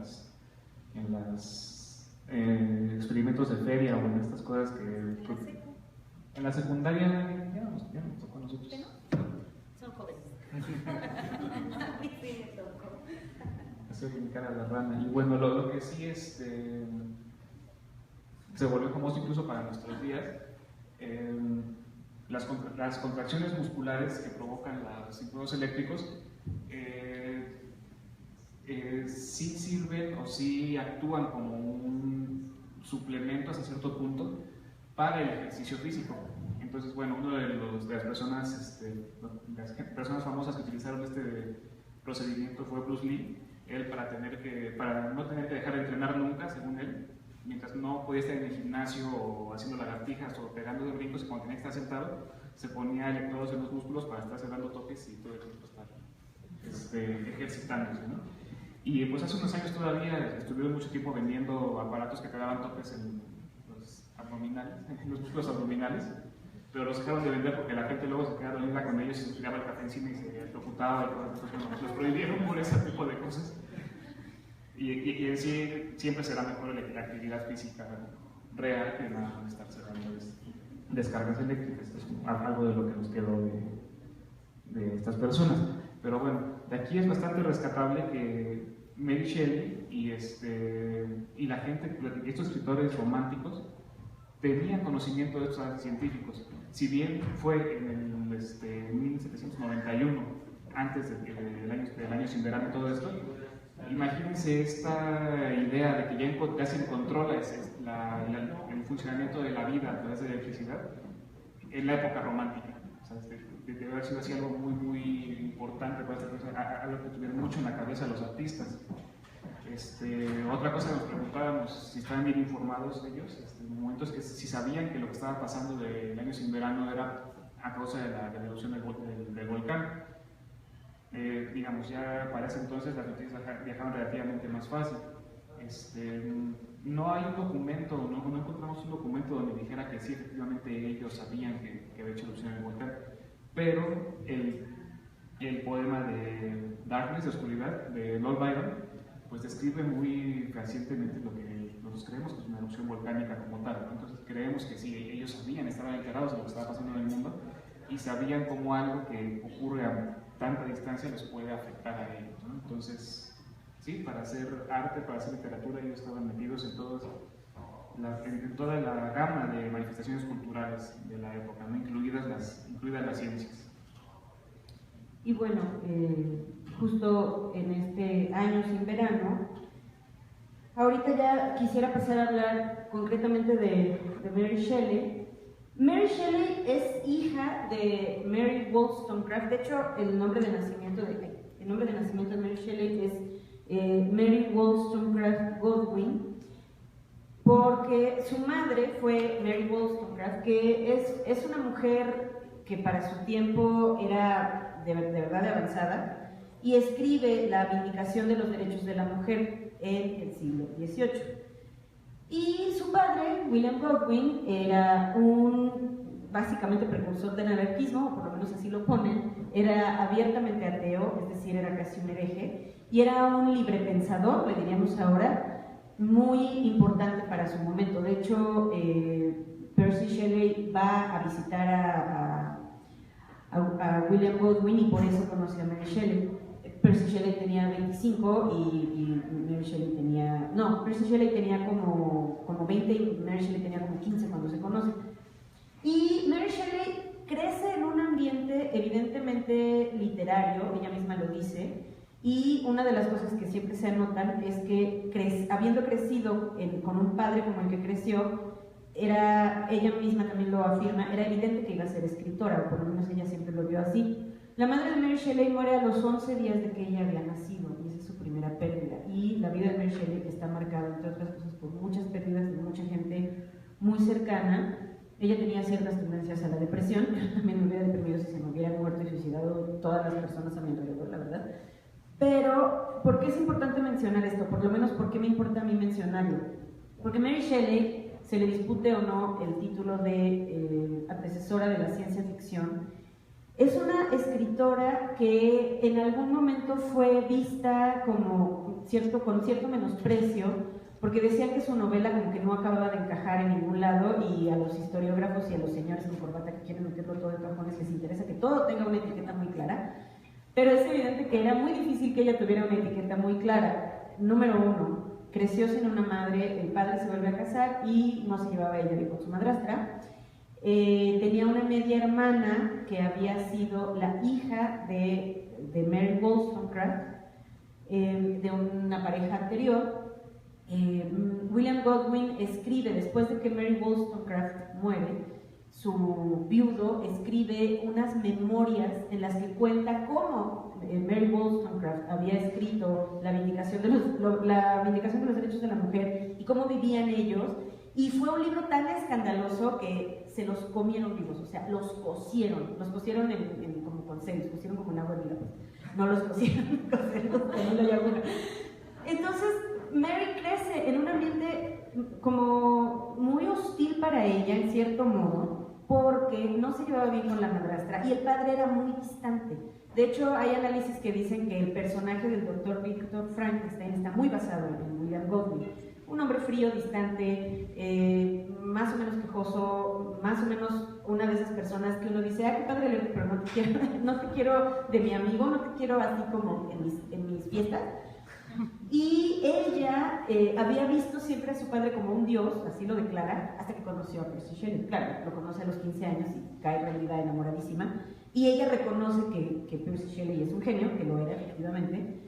los experimentos de feria o en estas cosas que en la secundaria ya nos tocó a nosotros. Son jóvenes. Hacer brincar a la rana. Y bueno, lo que sí se volvió famoso incluso para nuestros días, las contracciones musculares que provocan los impulsos eléctricos sí sirven o sí actúan como un suplemento hasta cierto punto para el ejercicio físico. Entonces, bueno, una de las personas famosas que utilizaron este procedimiento fue Bruce Lee. Él, para no tener que dejar de entrenar nunca, según él, mientras no podía estar en el gimnasio o haciendo lagartijas o pegando de brincos, cuando tenía que estar sentado, se ponía electrodos en los músculos para estarse dando toques y todo el tiempo estar ejercitándose, ¿no? Y pues hace unos años todavía estuvieron mucho tiempo vendiendo aparatos que te daban toques en los abdominales, en los músculos abdominales, pero los dejaron de vender porque la gente luego se quedaba dolida con ellos y se tiraba el café encima y se electrocutaba y cosas. Entonces los prohibieron por ese tipo de cosas. Y en sí siempre será mejor la actividad física real que nada más estarse dando descargas eléctricas. Esto es algo de lo que nos quedó de estas personas. Pero bueno, de aquí es bastante rescatable que Mary Shelley y la gente, estos escritores románticos, tenían conocimiento de estos científicos. Si bien fue en 1791, antes del año sin verano, todo esto, imagínense esta idea de que ya se encontró el funcionamiento de la vida a través de la electricidad en la época romántica. O sea, debe haber sido así algo muy, muy importante para esta persona, algo que tuvieron mucho en la cabeza los artistas. Otra cosa que nos preguntábamos, si estaban bien informados ellos, en momentos que si sabían que lo que estaba pasando del año sin verano era a causa de la erupción del volcán. Digamos, ya para ese entonces las noticias viajaban relativamente más fácil. No hay un documento, no encontramos un documento donde dijera que sí, efectivamente ellos sabían que había hecho erupción el volcán, pero el poema de Darkness, de oscuridad, de Lord Byron, pues describe muy fehacientemente lo que nosotros creemos que es una erupción volcánica como tal. Entonces creemos que sí, ellos sabían, estaban enterados de lo que estaba pasando en el mundo y sabían cómo algo que ocurre a tanta distancia les puede afectar a ellos, ¿no? Entonces, sí, para hacer arte, para hacer literatura, ellos estaban metidos en toda la gama de manifestaciones culturales de la época, ¿no? incluidas las ciencias. Y bueno, justo en este año sin verano, ahorita ya quisiera pasar a hablar concretamente de Mary Shelley. Mary Shelley es hija de Mary Wollstonecraft. De hecho, el nombre de nacimiento de Mary Shelley es Mary Wollstonecraft Godwin, porque su madre fue Mary Wollstonecraft, que es una mujer que para su tiempo era de verdad de avanzada, y escribe La Vindicación de los Derechos de la Mujer en el siglo XVIII. Y su padre, William Godwin, era básicamente precursor del anarquismo, o por lo menos así lo ponen, era abiertamente ateo, es decir, era casi un hereje, y era un librepensador, le diríamos ahora, muy importante para su momento. De hecho, Percy Shelley va a visitar a William Godwin y por eso conoce a Mary Shelley. Percy Shelley tenía 25 y Mary Shelley tenía... No, Percy Shelley tenía como 20 y Mary Shelley tenía como 15 cuando se conocen. Y Mary Shelley crece en un ambiente evidentemente literario, ella misma lo dice, y una de las cosas que siempre se anotan es que habiendo crecido con un padre como el que creció, ella misma también lo afirma, era evidente que iba a ser escritora, o por lo menos ella siempre lo vio así. La madre de Mary Shelley muere a los 11 días de que ella había nacido, y esa es su primera pérdida. Y la vida de Mary Shelley está marcada, entre otras cosas, por muchas pérdidas de mucha gente muy cercana. Ella tenía ciertas tendencias a la depresión, también me hubiera deprimido si se me hubieran muerto y suicidado todas las personas a mi alrededor, la verdad. Pero, ¿por qué es importante mencionar esto? Por lo menos, ¿por qué me importa a mí mencionarlo? Porque Mary Shelley, se le dispute o no el título de antecesora de la ciencia ficción, es una escritora que en algún momento fue vista con cierto menosprecio, porque decían que su novela como que no acababa de encajar en ningún lado, y a los historiógrafos y a los señores con corbata que quieren meterlo todo en cajones les interesa que todo tenga una etiqueta muy clara, pero es evidente que era muy difícil que ella tuviera una etiqueta muy clara. Número uno, creció sin una madre, el padre se vuelve a casar y no se llevaba ella bien con su madrastra. Tenía una media hermana que había sido la hija de Mary Wollstonecraft, de una pareja anterior. William Godwin escribe, después de que Mary Wollstonecraft muere, su viudo escribe unas memorias en las que cuenta cómo Mary Wollstonecraft había escrito la Vindicación de los Derechos de la Mujer y cómo vivían ellos, y fue un libro tan escandaloso que se los comieron vivos, o sea, los cocieron como con celos, cocieron como en agua de pues. No los cocieron con celos, con la llaguna. Entonces, Mary crece en un ambiente como muy hostil para ella, en cierto modo, porque no se llevaba bien con la madrastra y el padre era muy distante. De hecho, hay análisis que dicen que el personaje del Dr. Victor Frankenstein está muy basado en William Godwin. Un hombre frío, distante, más o menos quejoso, más o menos una de esas personas que uno dice, qué padre leer, pero no te quiero de mi amigo, no te quiero así como en mis fiestas. Y ella había visto siempre a su padre como un dios, así lo declara, hasta que conoció a Percy Shelley. Claro, lo conoce a los 15 años y cae en realidad enamoradísima. Y ella reconoce que Percy Shelley es un genio, que lo era efectivamente.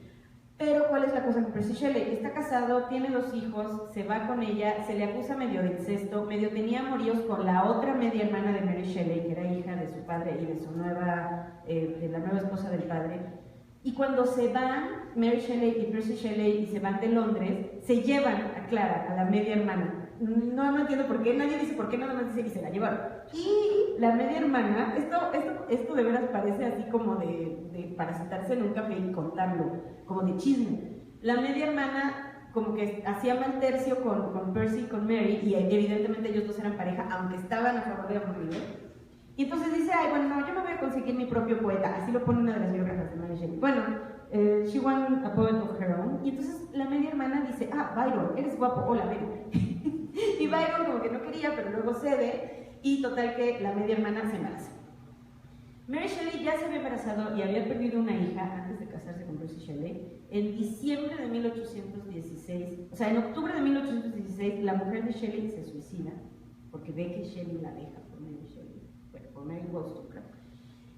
Pero ¿cuál es la cosa con Percy Shelley? Está casado, tiene 2 hijos, se va con ella, se le acusa medio de incesto, medio tenía amoríos con la otra media hermana de Mary Shelley, que era hija de su padre y de la nueva esposa del padre. Y cuando se van Mary Shelley y Percy Shelley y se van de Londres, se llevan a Clara, a la media hermana. No entiendo por qué, nadie dice por qué, nada más dice que se la llevaron. Y la media hermana, esto de veras parece así como para sentarse en un café y contarlo, como de chisme. La media hermana como que hacía mal tercio con Percy y con Mary, y evidentemente ellos dos eran pareja, aunque estaban a favor de amor libre. Y entonces dice, bueno, no, yo me voy a conseguir mi propio poeta. Así lo pone una de las biógrafas de Mary Shelley. Bueno, she won a poet of her own. Y entonces la media hermana dice, Byron, eres guapo, hola, ven. Y Byron como que no quería, pero luego cede. Y total que la media hermana se embaraza. Mary Shelley ya se había embarazado y había perdido una hija antes de casarse con Percy Shelley. En diciembre de 1816, o sea, en octubre de 1816, la mujer de Shelley se suicida, porque ve que Shelley la deja por Mary Shelley, por Mary Wollstonecraft.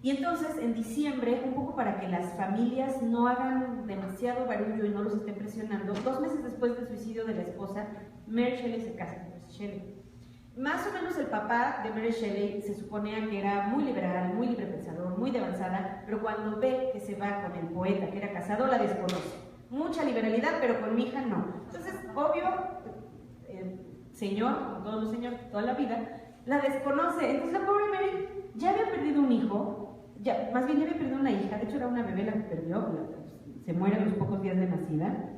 Y entonces, en diciembre, un poco para que las familias no hagan demasiado barullo y no los estén presionando, 2 meses después del suicidio de la esposa, Mary Shelley se casa con Percy Shelley. Más o menos el papá de Mary Shelley se suponía que era muy liberal, muy librepensador, muy de avanzada, pero cuando ve que se va con el poeta que era casado, la desconoce. mucha liberalidad, pero con mi hija no. Entonces, obvio, el señor, como todos los señores toda la vida, la desconoce. Entonces la pobre Mary ya había perdido un hijo, más bien ya había perdido una hija, de hecho era una bebé la que perdió, se muere a los pocos días de nacida,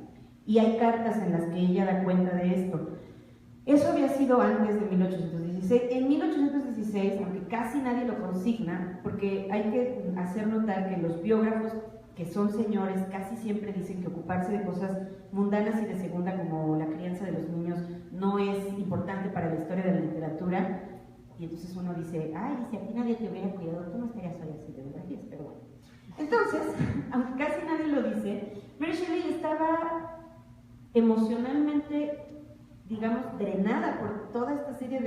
y hay cartas en las que ella da cuenta de esto. Eso había sido antes de 1816. En 1816, aunque casi nadie lo consigna, porque hay que hacer notar que los biógrafos que son señores casi siempre dicen que ocuparse de cosas mundanas y de segunda, como la crianza de los niños, no es importante para la historia de la literatura. Y entonces uno dice, ay, si a ti nadie te hubiera cuidado, tú no estarías hoy así de verdad, pero bueno. Entonces, aunque casi nadie lo dice, Mary Shelley estaba emocionalmente, digamos, drenada por toda esta serie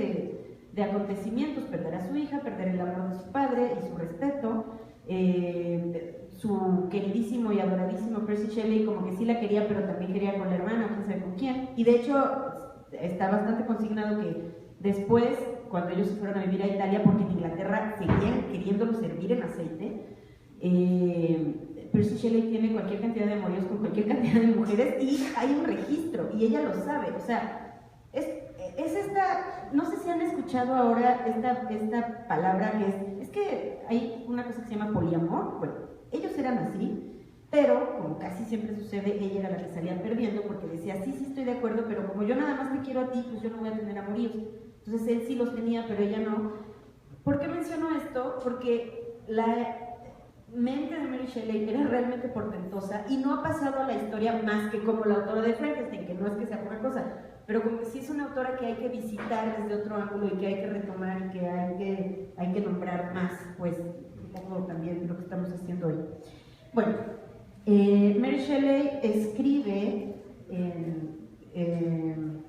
de acontecimientos: perder a su hija, perder el amor de su padre y su respeto, su queridísimo y adoradísimo Percy Shelley como que sí la quería, pero también quería con la hermana, quién sabe con quién, y de hecho está bastante consignado que después, cuando ellos se fueron a vivir a Italia, porque en Inglaterra seguían queriéndolo servir en aceite, Percy Shelley tiene cualquier cantidad de amoríos con cualquier cantidad de mujeres y hay un registro, y ella lo sabe. O sea, es esta, no sé si han escuchado ahora esta palabra que es que hay una cosa que se llama poliamor. Bueno, ellos eran así, pero como casi siempre sucede, ella era la que salía perdiendo, porque decía, sí estoy de acuerdo, pero como yo nada más te quiero a ti, pues yo no voy a tener amoríos. Entonces él sí los tenía, pero ella no. ¿Por qué menciono esto? Porque la mente de Mary Shelley era realmente portentosa y no ha pasado a la historia más que como la autora de Frankenstein, que no es que sea poca cosa, pero como que sí es una autora que hay que visitar desde otro ángulo y que hay que retomar y que hay que nombrar más, pues un poco también lo que estamos haciendo hoy. Bueno, Mary Shelley escribe en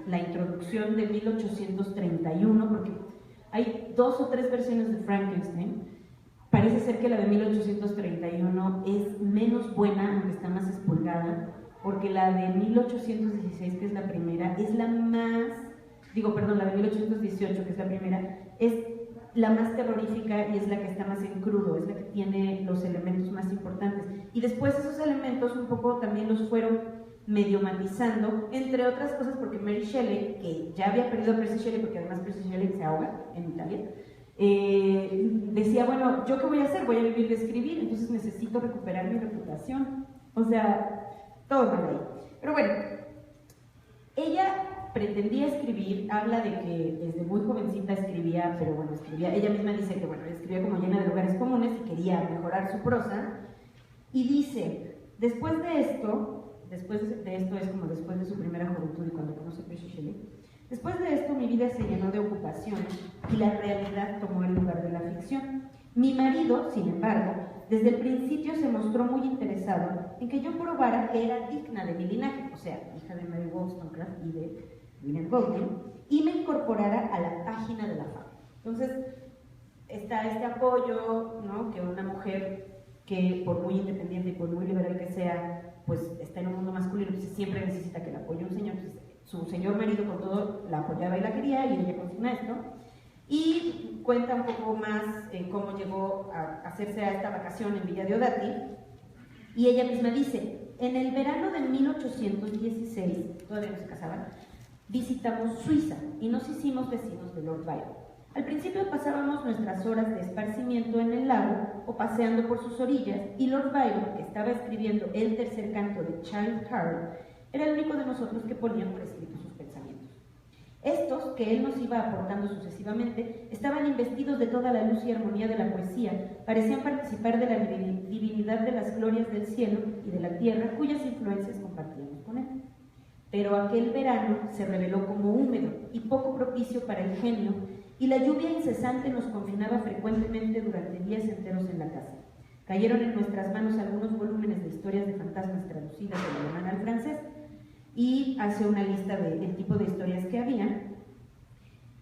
la introducción de 1831, porque hay 2 o 3 versiones de Frankenstein. Parece ser que la de 1831 es menos buena, aunque está más expurgada, porque la de 1816, que es la primera, es la más, la de 1818, que es la primera, es la más terrorífica y es la que está más en crudo, es la que tiene los elementos más importantes. Y después esos elementos un poco también los fueron medio matizando, entre otras cosas porque Mary Shelley, que ya había perdido a Percy Shelley, porque además Percy Shelley se ahoga en Italia, decía, bueno, ¿yo qué voy a hacer? Voy a vivir de escribir, entonces necesito recuperar mi reputación. O sea, todo mal ahí. Pero bueno, ella pretendía escribir, habla de que desde muy jovencita escribía, pero bueno, ella misma dice que bueno, escribía como llena de lugares comunes y quería mejorar su prosa, y dice, después de esto es como después de su primera juventud y cuando conoce a Percy Shelley, después de esto mi vida se llenó de ocupaciones y la realidad tomó el lugar de la ficción. Mi marido, sin embargo, desde el principio se mostró muy interesado en que yo probara que era digna de mi linaje, o sea, hija de Mary Wollstonecraft y de William Golding, y me incorporara a la página de la fama. Entonces, está este apoyo, ¿no? Que una mujer que por muy independiente y por muy liberal que sea, pues está en un mundo masculino, pues siempre necesita que la apoye un señor. Pues, su señor marido con todo la apoyaba y la quería, y ella consigna esto. Y cuenta un poco más cómo llegó a hacerse a esta vacación en Villa Diodati, y ella misma dice, en el verano de 1816, todavía no se casaban, visitamos Suiza y nos hicimos vecinos de Lord Byron. Al principio pasábamos nuestras horas de esparcimiento en el lago o paseando por sus orillas, y Lord Byron, que estaba escribiendo el tercer canto de Childe Harold, era el único de nosotros que ponía por escrito sus pensamientos. Estos, que él nos iba aportando sucesivamente, estaban investidos de toda la luz y armonía de la poesía, parecían participar de la divinidad de las glorias del cielo y de la tierra, cuyas influencias compartíamos con él. Pero aquel verano se reveló como húmedo y poco propicio para el genio, y la lluvia incesante nos confinaba frecuentemente durante días enteros en la casa. Cayeron en nuestras manos algunos volúmenes de historias de fantasmas traducidas del alemán al francés, y hace una lista del tipo de historias que había,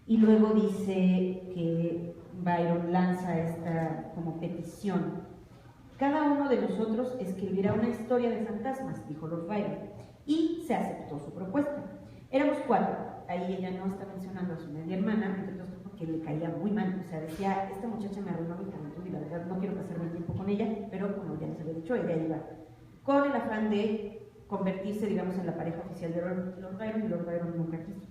y luego dice que Byron lanza esta como petición: cada uno de nosotros escribirá una historia de fantasmas, dijo Lord Byron, y se aceptó su propuesta. Éramos 4, ahí ella no está mencionando a su media hermana, entre otras cosas porque le caía muy mal, o sea, decía, esta muchacha me arruinó mi juventud y la verdad no quiero pasar mi tiempo con ella, pero como ya les había dicho, ella iba con el afán de convertirse, digamos, en la pareja oficial de Lord Byron, y Lord Byron nunca quiso.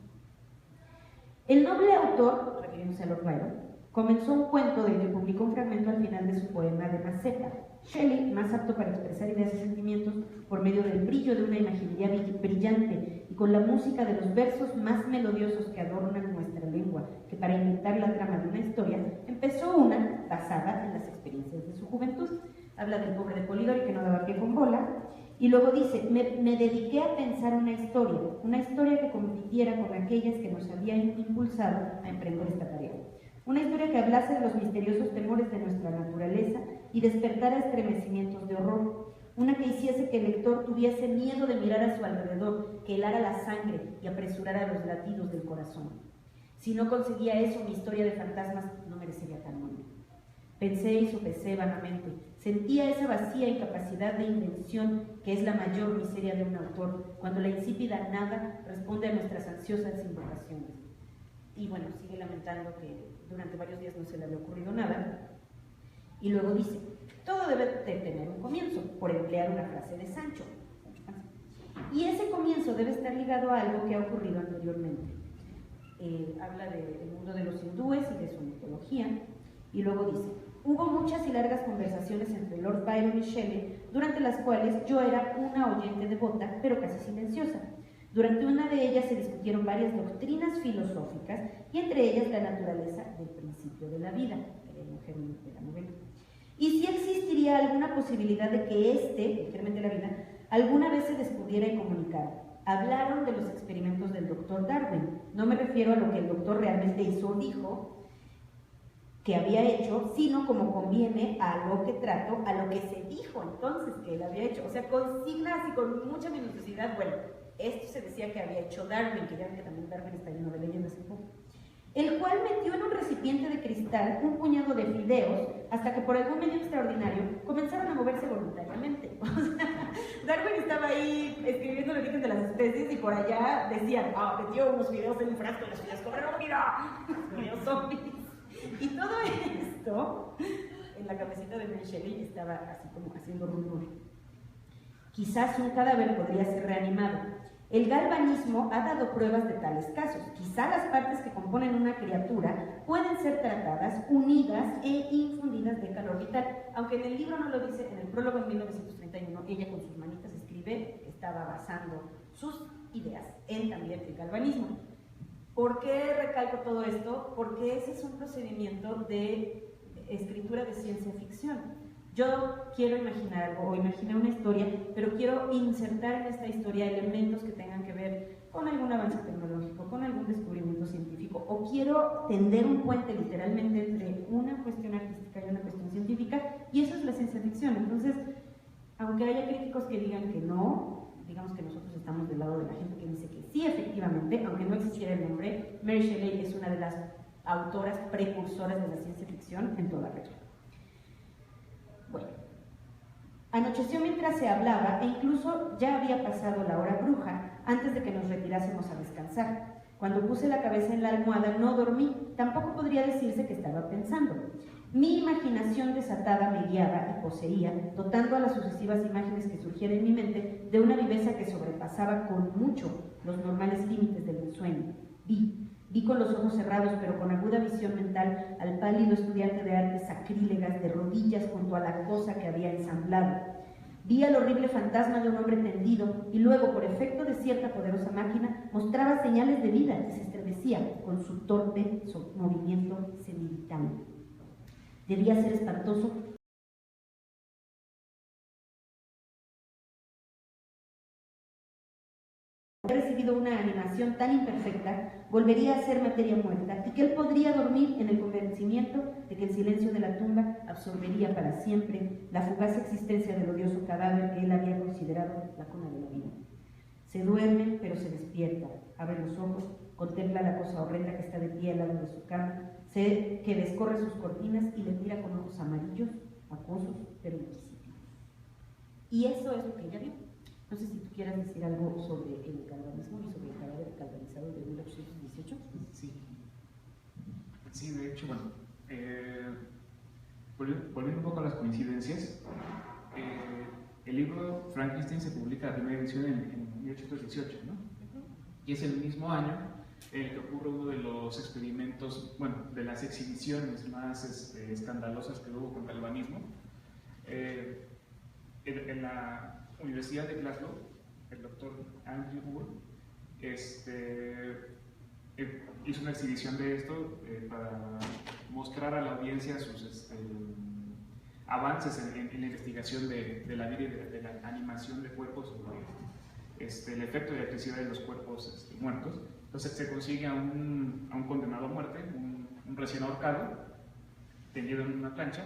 El noble autor, refiriéndose a Lord Byron, comenzó un cuento del que publicó un fragmento al final de su poema de Mazeppa. Shelley, más apto para expresar ideas y sentimientos por medio del brillo de una imaginería brillante y con la música de los versos más melodiosos que adornan nuestra lengua, que para inventar la trama de una historia, empezó una basada en las experiencias de su juventud. Habla del pobre de Polidori que no daba pie con bola, y luego dice, me dediqué a pensar una historia que compitiera con aquellas que nos habían impulsado a emprender esta tarea. Una historia que hablase de los misteriosos temores de nuestra naturaleza y despertara estremecimientos de horror. Una que hiciese que el lector tuviese miedo de mirar a su alrededor, que helara la sangre y apresurara los latidos del corazón. Si no conseguía eso, mi historia de fantasmas no merecería tal nombre. Pensé y sopesé vanamente. Sentía esa vacía incapacidad de invención que es la mayor miseria de un autor, cuando la insípida nada responde a nuestras ansiosas invocaciones. Y bueno, sigue lamentando que durante varios días no se le había ocurrido nada. Y luego dice, todo debe de tener un comienzo, por emplear una frase de Sancho. Y ese comienzo debe estar ligado a algo que ha ocurrido anteriormente. Habla del mundo de los hindúes y de su mitología. Y luego dice, hubo muchas y largas conversaciones entre Lord Byron y Shelley, durante las cuales yo era una oyente devota, pero casi silenciosa. Durante una de ellas se discutieron varias doctrinas filosóficas, y entre ellas la naturaleza del principio de la vida, el germen de la novela. Y si existiría alguna posibilidad de que el germen de la vida, alguna vez se descubriera y comunicara. Hablaron de los experimentos del doctor Darwin. No me refiero a lo que el doctor realmente hizo o dijo que había hecho, sino como conviene a lo que trato, a lo que se dijo entonces que él había hecho. O sea, con siglas y con mucha minuciosidad. Bueno, esto se decía que había hecho Darwin, que ya ven que también Darwin está lleno de leyendas un poco. El cual metió en un recipiente de cristal un puñado de fideos hasta que por algún medio extraordinario comenzaron a moverse voluntariamente. O sea, Darwin estaba ahí escribiendo el origen de las especies y por allá decían, metió unos fideos en un frasco y los fideos corrieron, mira, los fideos zombies. Y todo esto, en la cabecita de Mary Shelley, estaba así como haciendo rumor. Quizás un cadáver podría ser reanimado. El galvanismo ha dado pruebas de tales casos. Quizá las partes que componen una criatura pueden ser tratadas, unidas e infundidas de calor vital. Aunque en el libro no lo dice, en el prólogo en 1931, ella con sus manitas escribe que estaba basando sus ideas en también el galvanismo. ¿Por qué recalco todo esto? Porque ese es un procedimiento de escritura de ciencia ficción. Yo quiero imaginar algo, o imaginé una historia, pero quiero insertar en esta historia elementos que tengan que ver con algún avance tecnológico, con algún descubrimiento científico, o quiero tender un puente literalmente entre una cuestión artística y una cuestión científica, y eso es la ciencia ficción. Entonces, aunque haya críticos que digan que no, digamos que nosotros estamos del lado de la gente que dice que sí, efectivamente, aunque no existiera el nombre, Mary Shelley es una de las autoras precursoras de la ciencia ficción en toda regla. Bueno, anocheció mientras se hablaba e incluso ya había pasado la hora bruja antes de que nos retirásemos a descansar. Cuando puse la cabeza en la almohada no dormí, tampoco podría decirse que estaba pensando. Mi imaginación desatada me guiaba y poseía, dotando a las sucesivas imágenes que surgieran en mi mente de una viveza que sobrepasaba con mucho los normales límites del ensueño. Vi con los ojos cerrados, pero con aguda visión mental, al pálido estudiante de artes sacrílegas de rodillas junto a la cosa que había ensamblado. Vi al horrible fantasma de un hombre tendido y luego, por efecto de cierta poderosa máquina, mostraba señales de vida y se estremecía con su torpe movimiento semivital. Debía ser espantoso. Había recibido una animación tan imperfecta, volvería a ser materia muerta, y que él podría dormir en el convencimiento de que el silencio de la tumba absorbería para siempre la fugaz existencia del odioso cadáver que él había considerado la cuna de la vida. Se duerme, pero se despierta, abre los ojos, contempla la cosa horrenda que está de pie al lado de su cama, que descorre sus cortinas y le mira con ojos amarillos, acuosos, pero inquisitivos. Y eso es lo que ella vio. No sé si tú quieras decir algo sobre el galvanismo y sobre el cadáver galvanizado de 1818. Sí, de hecho, bueno, volviendo un poco a las coincidencias, el libro Frankenstein se publica la primera edición en 1818, ¿no? Y es el mismo año en el que ocurre uno de los experimentos, bueno, de las exhibiciones más escandalosas que hubo contra el albanismo. En la Universidad de Glasgow, el doctor Andrew Moore hizo una exhibición de esto para mostrar a la audiencia sus avances en la investigación de la vida y de la animación de cuerpos sobre el efecto de la electricidad en los cuerpos muertos. Entonces se consigue a un condenado a muerte, un recién ahorcado, tendido en una plancha,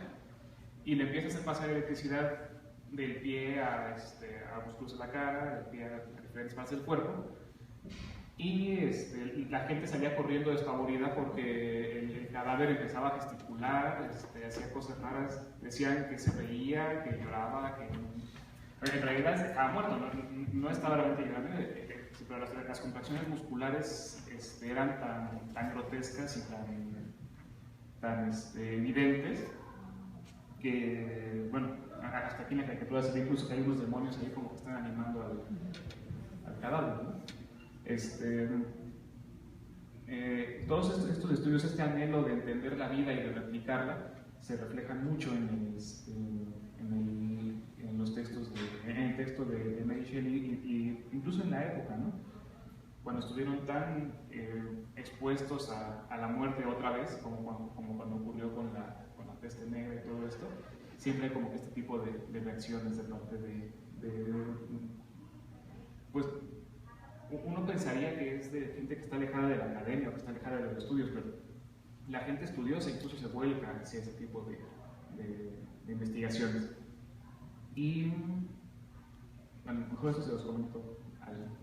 y le empieza a hacer pasar electricidad del pie a músculos de la cara, del pie a diferentes partes del cuerpo, y la gente salía corriendo despavorida porque el cadáver empezaba a gesticular, hacía cosas raras, decían que se reía, que lloraba, pero en realidad estaba muerto, no estaba realmente llorando, pero las contracciones musculares eran tan grotescas y tan evidentes que, bueno, hasta aquí en la caricatura se ve incluso que hay unos demonios ahí como que están animando al cadáver, ¿no? Todos estos estudios, este anhelo de entender la vida y de replicarla, se reflejan mucho en los textos en el texto de Mary Shelley y incluso en la época, ¿no? Cuando estuvieron tan expuestos a la muerte otra vez, como cuando ocurrió con la peste negra y todo esto, siempre hay como que este tipo de reacciones de parte pues uno pensaría que es de gente que está alejada de la academia o que está alejada de los estudios, pero la gente estudiosa incluso se vuelca hacia ese tipo de investigaciones. Y bueno, mejor eso se los comento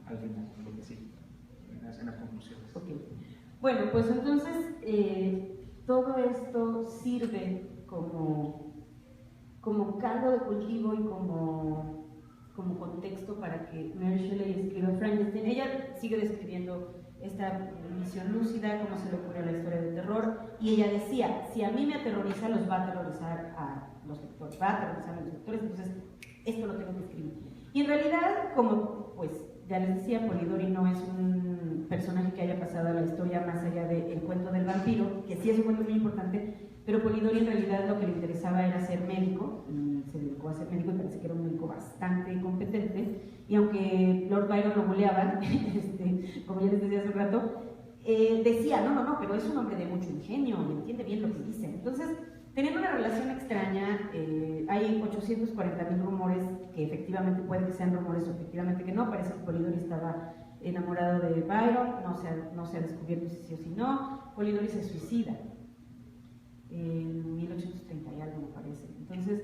al final, lo que sí, en las conclusiones. Okay. Bueno, pues entonces todo esto sirve como caldo de cultivo y como contexto para que Mary Shelley escriba Frankenstein. Ella sigue describiendo esta visión lúcida, cómo se le ocurre la historia del terror, y ella decía, si a mí me aterroriza, los va a aterrorizar a los lectores, entonces esto lo tengo que escribir. Y en realidad, como pues ya les decía, Polidori no es un personaje que haya pasado a la historia más allá del cuento del vampiro, que sí es un cuento muy importante, pero Polidori en realidad lo que le interesaba era ser médico, y se dedicó a ser médico y parece que era un médico bastante competente, y aunque Lord Byron lo buleaban, como ya les decía hace un rato, decía, no, pero es un hombre de mucho ingenio y entiende bien lo que dice. Entonces, tenían una relación extraña, hay 840,000 rumores que efectivamente pueden que sean rumores o efectivamente que no, parece que Polidori estaba enamorado de Byron, no se ha descubierto si sí o si no. Polidori se suicida en 1830 y algo me parece. Entonces,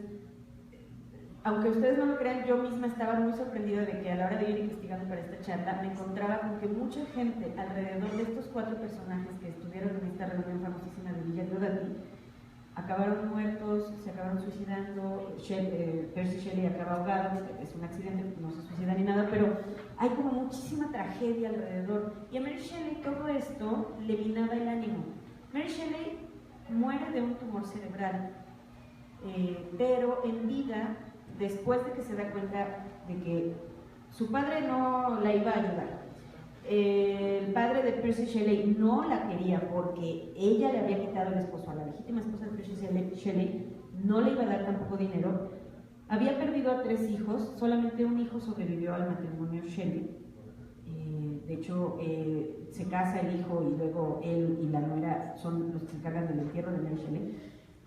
aunque ustedes no lo crean, yo misma estaba muy sorprendida de que a la hora de ir investigando para esta charla me encontraba con que mucha gente alrededor de estos 4 personajes que estuvieron en esta reunión famosísima de Villa Diodati acabaron muertos, se acabaron suicidando. Percy Shelley acaba ahogado, es un accidente, no se suicida ni nada, pero hay como muchísima tragedia alrededor. Y a Mary Shelley todo esto le minaba el ánimo. Mary Shelley muere de un tumor cerebral, pero en vida, después de que se da cuenta de que su padre no la iba a ayudar, el padre de Percy Shelley no la quería porque ella le había quitado el esposo a la legítima esposa de Percy Shelley, no le iba a dar tampoco dinero, había perdido a 3 hijos, solamente un hijo sobrevivió al matrimonio Shelley. De hecho, se casa el hijo y luego él y la nuera son los que se encargan del entierro de Mary Shelley.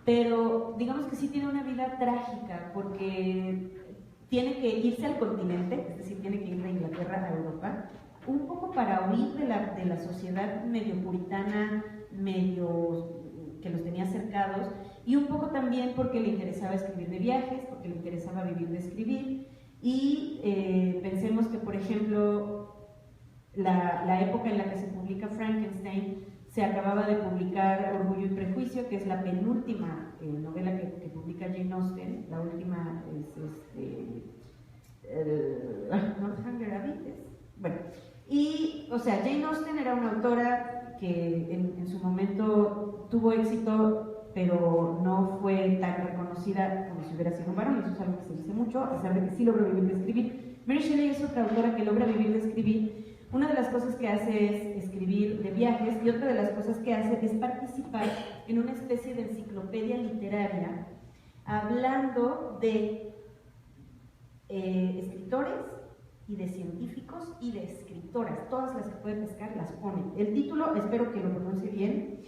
Pero digamos que sí tiene una vida trágica porque tiene que irse al continente, es decir, tiene que ir de Inglaterra a Europa, un poco para huir de la sociedad medio puritana, medio que los tenía cercados, y un poco también porque le interesaba escribir de viajes, porque le interesaba vivir de escribir. Y pensemos que, por ejemplo, la época en la que se publica Frankenstein, se acababa de publicar Orgullo y Prejuicio, que es la penúltima novela que publica Jane Austen. La última es Northanger Abbey. Bueno, y, o sea, Jane Austen era una autora que en su momento tuvo éxito pero no fue tan reconocida como si hubiera sido un varón, eso es algo que se dice mucho, a pesar de que sí logra vivir de escribir. Mary Shelley es otra autora que logra vivir de escribir. Una de las cosas que hace es escribir de viajes, y otra de las cosas que hace es participar en una especie de enciclopedia literaria hablando de escritores y de científicos y de escritoras. Todas las que puede pescar las pone. El título, espero que lo pronuncie bien,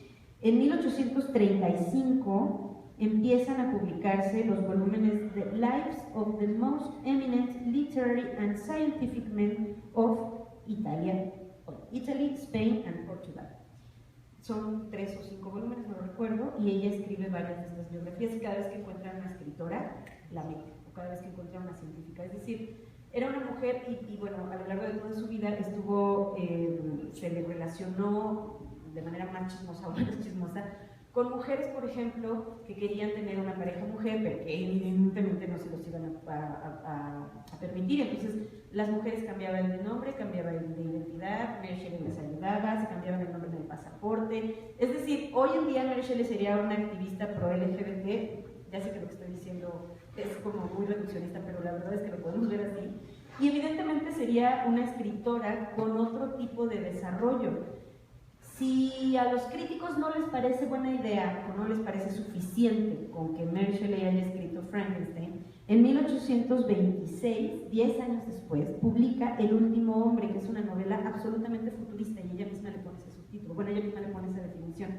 en 1835 empiezan a publicarse los volúmenes de Lives of the Most Eminent Literary and Scientific Men of Italy, Spain and Portugal. Son 3 o 5 volúmenes, no lo recuerdo, y ella escribe varias de estas biografías, y cada vez que encuentra una escritora, la mete, o cada vez que encuentra una científica. Es decir, era una mujer, y bueno, a lo largo de toda su vida estuvo, se le relacionó de manera más chismosa o menos chismosa con mujeres, por ejemplo, que querían tener una pareja mujer, pero que evidentemente no se los iban a permitir. Entonces, las mujeres cambiaban de nombre, cambiaban de identidad, Mary Shelley les ayudaba, se cambiaban el nombre en el pasaporte. Es decir, hoy en día Mary Shelley sería una activista pro LGBT. Ya sé que lo que estoy diciendo es como muy reduccionista, pero la verdad es que lo podemos ver así. Y evidentemente sería una escritora con otro tipo de desarrollo. Si a los críticos no les parece buena idea o no les parece suficiente con que Mary Shelley haya escrito Frankenstein, en 1826, 10 años después, publica El último hombre, que es una novela absolutamente futurista, y ella misma le pone ese subtítulo. Bueno, ella misma le pone esa definición.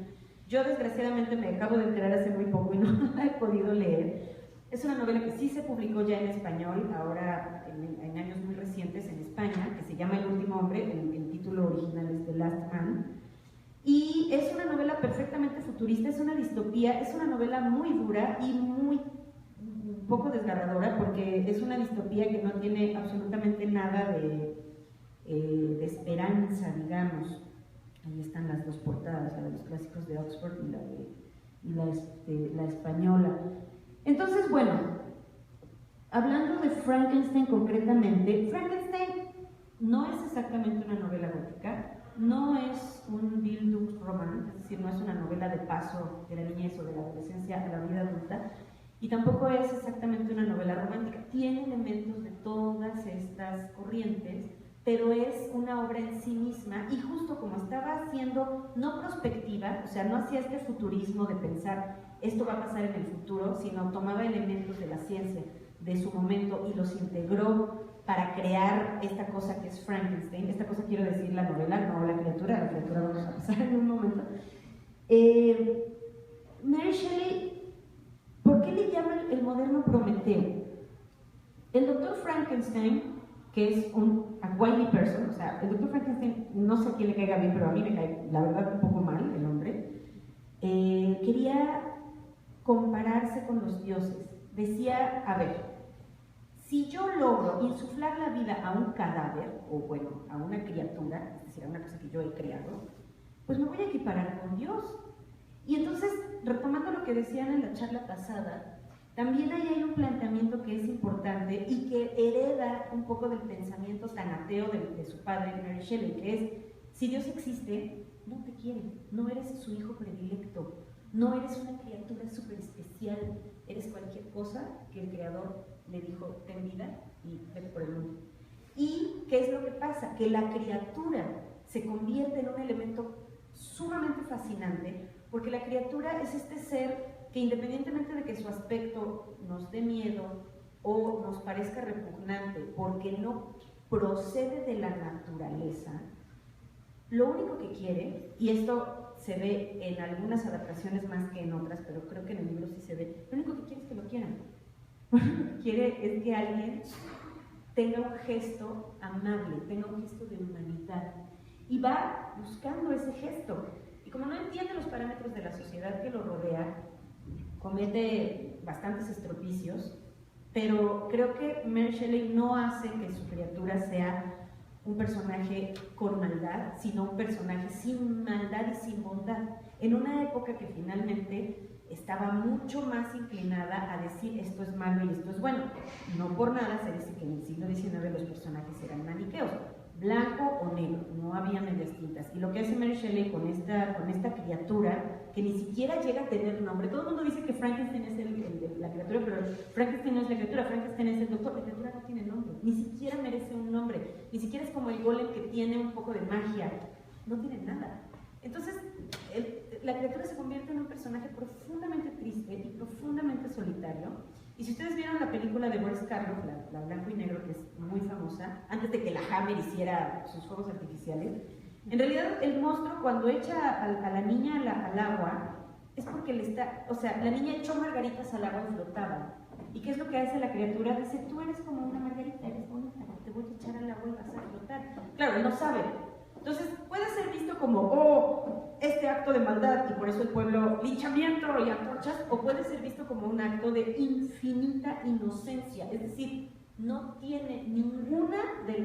Yo desgraciadamente me acabo de enterar hace muy poco y no la he podido leer. Es una novela que sí se publicó ya en español, ahora en años muy recientes en España, que se llama El último hombre, el título original es The Last Man. Y es una novela perfectamente futurista, es una distopía, es una novela muy dura y muy poco desgarradora, porque es una distopía que no tiene absolutamente nada de esperanza, digamos. Ahí están las dos portadas, la de los clásicos de Oxford y la española. Entonces, bueno, hablando de Frankenstein concretamente, Frankenstein no es exactamente una novela gótica, no es un Bildungsroman, es decir, no es una novela de paso de la niñez o de la adolescencia a la vida adulta, y tampoco es exactamente una novela romántica. Tiene elementos de todas estas corrientes, pero es una obra en sí misma, y justo como estaba haciendo, no prospectiva, o sea, no hacía este futurismo de pensar esto va a pasar en el futuro, sino tomaba elementos de la ciencia de su momento y los integró para crear esta cosa que es Frankenstein. Esta cosa quiero decir la novela, no la criatura vamos a pasar en un momento. Mary Shelley, ¿por qué le llaman el moderno Prometeo? El doctor Frankenstein, que es a whiny person, o sea, el doctor Frankenstein, no sé a quién le caiga bien, pero a mí me cae, la verdad, un poco mal el hombre, quería compararse con los dioses. Decía, a ver, si yo logro insuflar la vida a un cadáver, o bueno, a una criatura, es decir, a una cosa que yo he creado, pues me voy a equiparar con Dios. Y entonces, retomando lo que decían en la charla pasada, también ahí hay un planteamiento que es importante y que hereda un poco del pensamiento tan ateo de su padre, Mary Shelley, que es, si Dios existe, no te quiere, no eres su hijo predilecto, no eres una criatura súper especial, eres cualquier cosa que el Creador le dijo, ten vida y vete por el mundo. ¿Y qué es lo que pasa? Que la criatura se convierte en un elemento sumamente fascinante, porque la criatura es este ser que, independientemente de que su aspecto nos dé miedo o nos parezca repugnante, porque no procede de la naturaleza, lo único que quiere, y esto se ve en algunas adaptaciones más que en otras, pero creo que en el libro sí se ve, lo único que quiere es que lo quieran. Lo que quiere es que alguien tenga un gesto amable, tenga un gesto de humanidad, y va buscando ese gesto. Y como no entiende los parámetros de la sociedad que lo rodea, comete bastantes estropicios, pero creo que Mary Shelley no hace que su criatura sea un personaje con maldad, sino un personaje sin maldad y sin bondad, en una época que finalmente estaba mucho más inclinada a decir esto es malo y esto es bueno. No por nada se dice que en el siglo XIX los personajes eran maniqueos. blanco o negro, no había medias tintas. Y lo que hace Mary Shelley con esta criatura, que ni siquiera llega a tener nombre, todo el mundo dice que Frankenstein es la criatura, pero Frankenstein no es la criatura, Frankenstein es el doctor, la criatura no tiene nombre, ni siquiera merece un nombre, ni siquiera es como el golem que tiene un poco de magia, no tiene nada. Entonces, la criatura se convierte en un personaje profundamente triste y profundamente solitario. Y si ustedes vieron la película de Boris Karloff, la blanco y negro, que es muy famosa, antes de que la Hammer hiciera sus fuegos artificiales, en realidad el monstruo cuando echa a la niña al agua, es porque la niña echó margaritas al agua y flotaban. ¿Y qué es lo que hace la criatura? Dice, tú eres como una margarita, eres bonita, te voy a echar al agua y vas a flotar. Claro, él no sabe. Entonces puede ser visto como, este acto de maldad, y por eso el pueblo, linchamiento y antorchas, o puede ser visto como un acto de infinita inocencia, es decir, no tiene ninguna de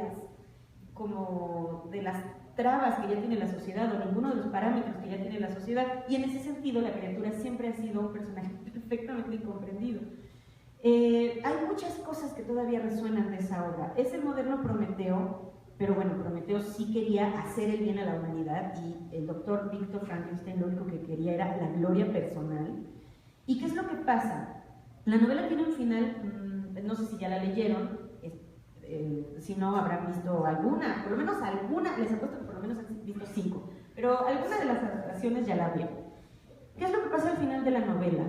las trabas que ya tiene la sociedad, o ninguno de los parámetros que ya tiene la sociedad, y en ese sentido la criatura siempre ha sido un personaje perfectamente incomprendido. Hay muchas cosas que todavía resuenan de esa obra. Es el moderno Prometeo, pero bueno, Prometeo sí quería hacer el bien a la humanidad y el doctor Víctor Frankenstein lo único que quería era la gloria personal. ¿Y qué es lo que pasa? La novela tiene un final, no sé si ya la leyeron, si no habrán visto alguna, por lo menos alguna, les apuesto que por lo menos han visto 5, pero alguna de las adaptaciones ya la vieron. ¿Qué es lo que pasa al final de la novela?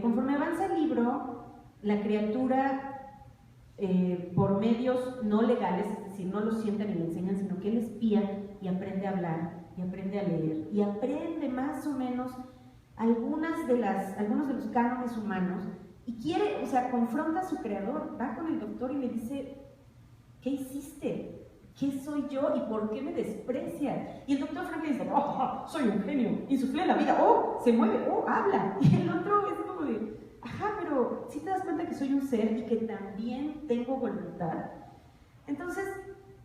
Conforme avanza el libro, la criatura, por medios no legales, es decir, no lo sientan y le enseñan, sino que él espía y aprende a hablar, y aprende a leer, y aprende más o menos algunos de los cánones humanos, y quiere, confronta a su creador, va con el doctor y le dice, ¿qué hiciste? ¿Qué soy yo y por qué me desprecias? Y el doctor Frank dice, oh, soy un genio, insuflé la vida, oh, se mueve, oh, habla. Y el otro es como de, ajá, pero si te das cuenta que soy un ser y que también tengo voluntad. Entonces,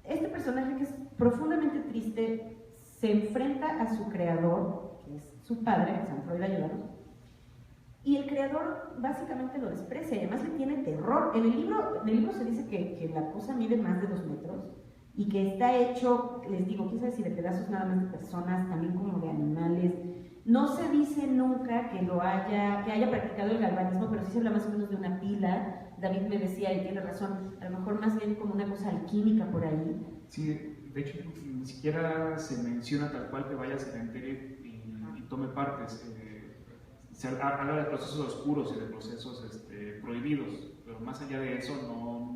este personaje que es profundamente triste se enfrenta a su creador, que es su padre, San Freud ayudaros, y el creador básicamente lo desprecia y además le tiene terror. En el libro se dice que la cosa mide más de 2 metros y que está hecho, les digo, quién sabe si de pedazos nada más de personas, también como de animales. No se dice nunca que haya practicado el galvanismo, pero sí se habla más o menos de una pila. David me decía, y tiene razón, a lo mejor más bien como una cosa alquímica por ahí. Sí, de hecho, ni siquiera se menciona tal cual que vaya al cementerio y tome partes. Se habla de procesos oscuros y de procesos prohibidos, pero más allá de eso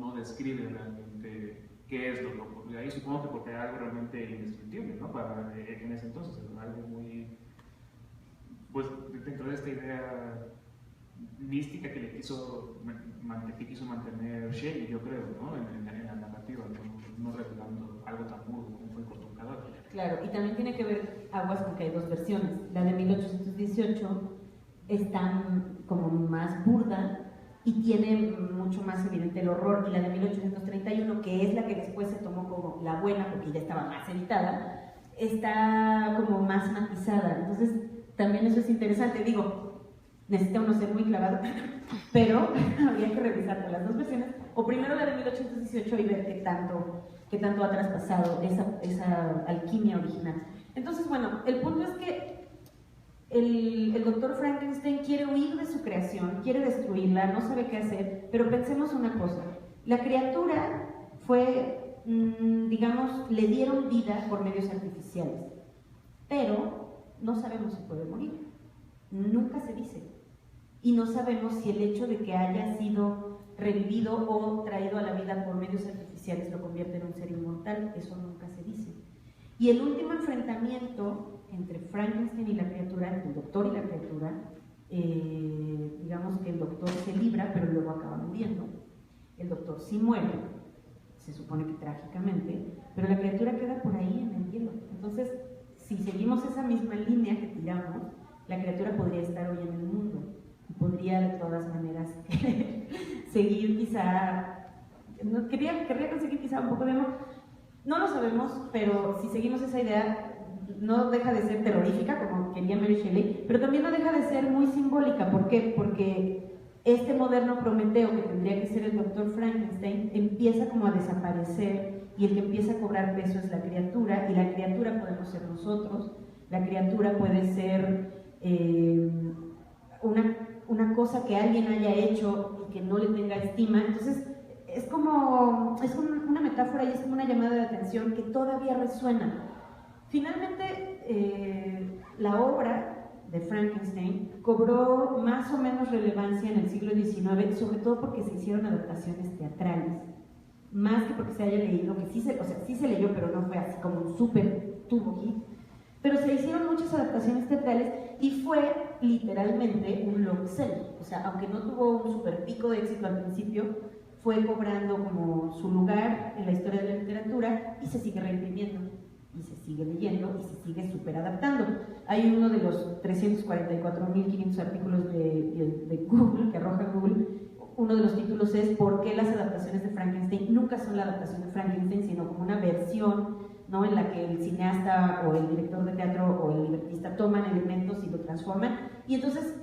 no describe realmente qué es lo que ocurrió ahí. Supongo que porque era algo realmente indestructible, ¿no? En ese entonces, algo muy... Pues dentro de esta idea mística que quiso mantener Shelley, yo creo, ¿no? En la narrativa, no revelando algo tan burdo como fue el corto cadáver. Claro, y también tiene que ver aguas porque hay 2 versiones. La de 1818 es tan como más burda y tiene mucho más evidente el horror, y la de 1831, que es la que después se tomó como la buena porque ya estaba más editada, está como más matizada. Entonces también eso es interesante, digo, necesita uno ser muy clavado, pero habría que revisar las 2 versiones, o primero la de 1818 y ver qué tanto ha traspasado esa alquimia original. Entonces, bueno, el punto es que el doctor Frankenstein quiere huir de su creación, quiere destruirla, no sabe qué hacer, pero pensemos una cosa, la criatura fue, digamos, le dieron vida por medios artificiales, pero no sabemos si puede morir, nunca se dice, y no sabemos si el hecho de que haya sido revivido o traído a la vida por medios artificiales lo convierte en un ser inmortal, eso nunca se dice. Y el último enfrentamiento entre Frankenstein y la criatura, entre el doctor y la criatura, digamos que el doctor se libra, pero luego acaba muriendo. El doctor sí muere, se supone que trágicamente, pero la criatura queda por ahí en el hielo. Entonces, si seguimos esa misma línea que tiramos, la criatura podría estar hoy en el mundo y podría de todas maneras seguir quizá, querría conseguir quizá un poco de amor. No lo sabemos, pero si seguimos esa idea, no deja de ser terrorífica, como quería Mary Shelley, pero también no deja de ser muy simbólica. ¿Por qué? Porque este moderno Prometeo, que tendría que ser el doctor Frankenstein, empieza como a desaparecer, y el que empieza a cobrar peso es la criatura, y la criatura podemos ser nosotros, la criatura puede ser una cosa que alguien haya hecho y que no le tenga estima. Entonces es como una metáfora y es como una llamada de atención que todavía resuena. Finalmente la obra de Frankenstein cobró más o menos relevancia en el siglo XIX, sobre todo porque se hicieron adaptaciones teatrales, más que porque se haya leído, que sí se leyó, pero no fue así como un súper tubo hit, pero se hicieron muchas adaptaciones teatrales y fue literalmente un long sell, o sea, aunque no tuvo un super pico de éxito al principio, fue cobrando como su lugar en la historia de la literatura y se sigue reimprimiendo, y se sigue leyendo, y se sigue super adaptando. Hay uno de los 344.500 artículos de Google, que arroja Google, uno de los títulos es ¿por qué las adaptaciones de Frankenstein nunca son la adaptación de Frankenstein, sino como una versión, ¿no?, en la que el cineasta o el director de teatro o el libretista toman elementos y lo transforman? Y entonces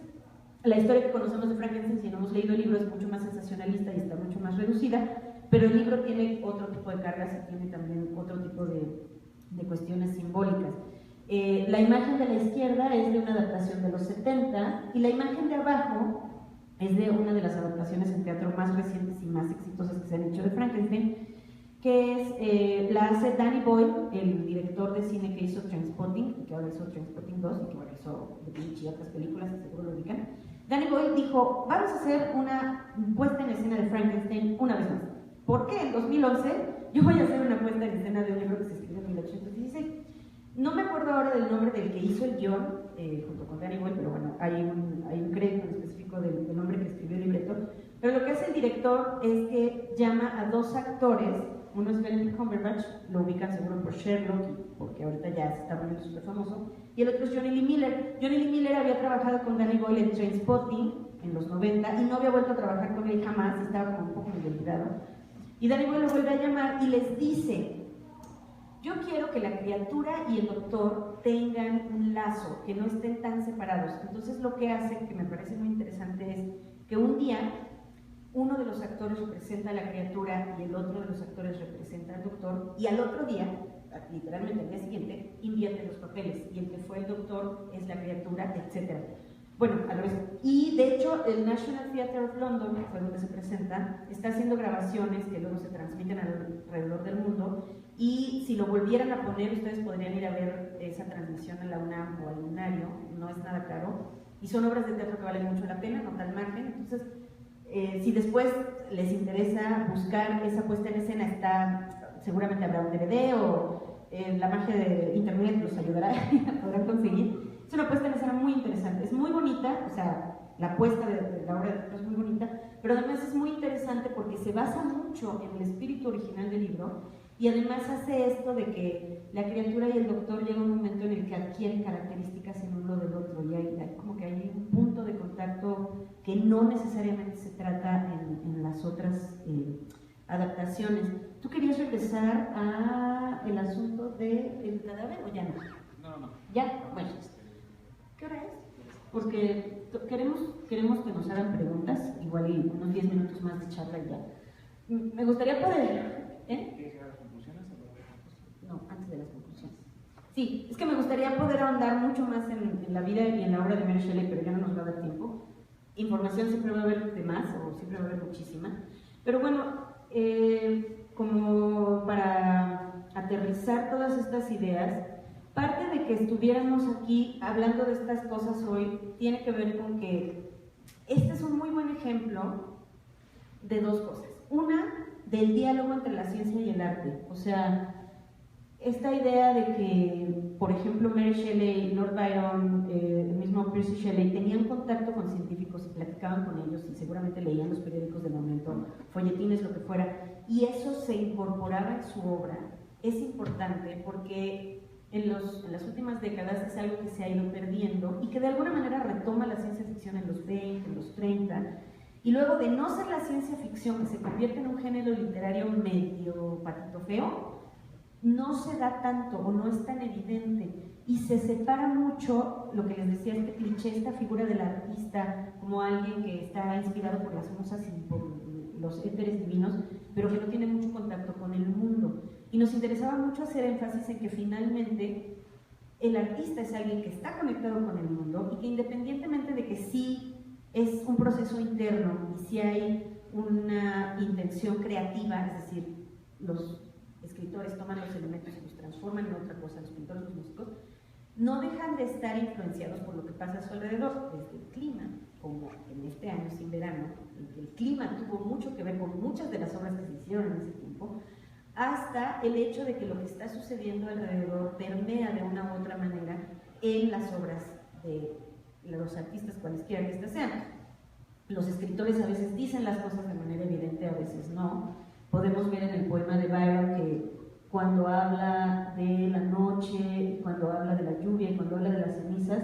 la historia que conocemos de Frankenstein, si no hemos leído el libro, es mucho más sensacionalista y está mucho más reducida, pero el libro tiene otro tipo de cargas y tiene también otro tipo de cuestiones simbólicas. La imagen de la izquierda es de una adaptación de los 70 y la imagen de abajo es de una de las adaptaciones en teatro más recientes y más exitosas que se han hecho de Frankenstein, que es, la hace Danny Boyle, el director de cine que hizo Trainspotting, que ahora hizo Trainspotting 2 y que ahora hizo The Beach y otras películas que seguro lo ubican. Danny Boyle dijo, vamos a hacer una puesta en escena de Frankenstein una vez más. ¿Por qué en 2011 yo voy a hacer una puesta en escena de un libro que se escribió en 1816? No me acuerdo ahora del nombre del que hizo el guión, junto con Danny Boyle, pero bueno, hay un crédito específico del hombre que escribió el libreto. Pero lo que hace el director es que llama a dos actores, uno es Benedict Cumberbatch, lo ubican seguro por Sherlock, porque ahorita ya se está volviendo súper famoso, y el otro es Johnny Lee Miller. Johnny Lee Miller había trabajado con Danny Boyle en Trainspotting en los 90 y no había vuelto a trabajar con él jamás, estaba como un poco medio olvidado. Y Danny Boyle lo vuelve a llamar y les dice, yo quiero que la criatura y el doctor tengan un lazo, que no estén tan separados. Entonces lo que hace, que me parece muy interesante, es que un día uno de los actores representa a la criatura y el otro de los actores representa al doctor, y al otro día, literalmente al día siguiente, invierten los papeles, y el que fue el doctor es la criatura, etc. Bueno, a lo mejor. Y de hecho el National Theatre of London, que fue donde se presenta, está haciendo grabaciones que luego se transmiten alrededor del mundo, y si lo volvieran a poner, ustedes podrían ir a ver esa transmisión a la UNAM o al Lunario, no es nada caro, y son obras de teatro que valen mucho la pena, no tal margen. Entonces, si después les interesa buscar esa puesta en escena, seguramente habrá un DVD o la magia de internet los ayudará, podrán conseguir. Es una puesta en escena muy interesante, es muy bonita, o sea, la puesta de la obra de teatro es muy bonita, pero además es muy interesante porque se basa mucho en el espíritu original del libro y además hace esto de que la criatura y el doctor llega un momento en el que adquieren características en uno del otro y hay como que hay un punto de contacto que no necesariamente se trata en las otras adaptaciones. ¿Tú querías regresar a el asunto del cadáver o ya no? No. ¿Ya? Bueno. ¿Qué hora es? Porque queremos que nos hagan preguntas, igual y unos 10 minutos más de charla y ya. Me gustaría poder... ¿Quieres llegar a las conclusiones? No, antes de las conclusiones. Sí, es que me gustaría poder ahondar mucho más en la vida y en la obra de Mary Shelley, pero ya no nos va a dar tiempo. Información siempre va a haber de más, o siempre va a haber muchísima. Pero bueno, como para aterrizar todas estas ideas, parte de que estuviéramos aquí hablando de estas cosas hoy tiene que ver con que este es un muy buen ejemplo de dos cosas. Una, del diálogo entre la ciencia y el arte. O sea, esta idea de que, por ejemplo, Mary Shelley, Lord Byron, el mismo Percy Shelley, tenían contacto con científicos y platicaban con ellos y seguramente leían los periódicos del momento, folletines, lo que fuera, y eso se incorporaba en su obra. Es importante porque en las últimas décadas es algo que se ha ido perdiendo y que de alguna manera retoma la ciencia ficción en los 20, en los 30, y luego de no ser la ciencia ficción que se convierte en un género literario medio patito feo, no se da tanto o no es tan evidente y se separa mucho lo que les decía, este cliché, esta figura del artista como alguien que está inspirado por las musas y por los éteres divinos, pero que no tiene mucho contacto con el mundo. Y nos interesaba mucho hacer énfasis en que finalmente el artista es alguien que está conectado con el mundo y que independientemente de que sí es un proceso interno y si hay una intención creativa, es decir, los escritores toman los elementos y los transforman en otra cosa, los pintores, los músicos, no dejan de estar influenciados por lo que pasa a su alrededor, desde el clima, como en este año sin verano, en que el clima tuvo mucho que ver con muchas de las obras que se hicieron en ese tiempo, hasta el hecho de que lo que está sucediendo alrededor permea de una u otra manera en las obras de los artistas, cualesquiera que estas sean. Los escritores a veces dicen las cosas de manera evidente, a veces no. Podemos ver en el poema de Byron que cuando habla de la noche, cuando habla de la lluvia, cuando habla de las cenizas,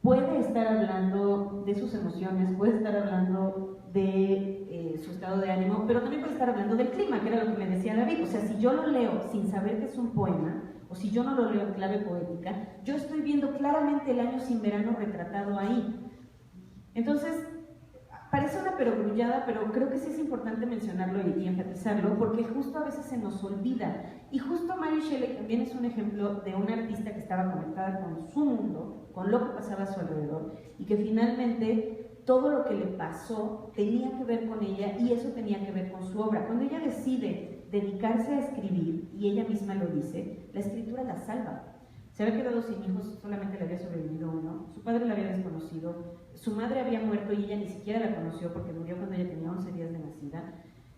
puede estar hablando de sus emociones, puede estar hablando de su estado de ánimo, pero también puede estar hablando del clima, que era lo que me decía David. O sea, si yo lo leo sin saber que es un poema, o si yo no lo leo en clave poética, yo estoy viendo claramente el año sin verano retratado ahí. Entonces, parece una perogrullada, pero creo que sí es importante mencionarlo y enfatizarlo, porque justo a veces se nos olvida. Y justo Mary Shelley también es un ejemplo de una artista que estaba conectada con su mundo, con lo que pasaba a su alrededor, y que finalmente todo lo que le pasó tenía que ver con ella y eso tenía que ver con su obra. Cuando ella decide dedicarse a escribir, y ella misma lo dice, la escritura la salva. Se había quedado sin hijos, solamente le había sobrevivido uno, su padre la había desconocido, su madre había muerto y ella ni siquiera la conoció porque murió cuando ella tenía 11 días de nacida.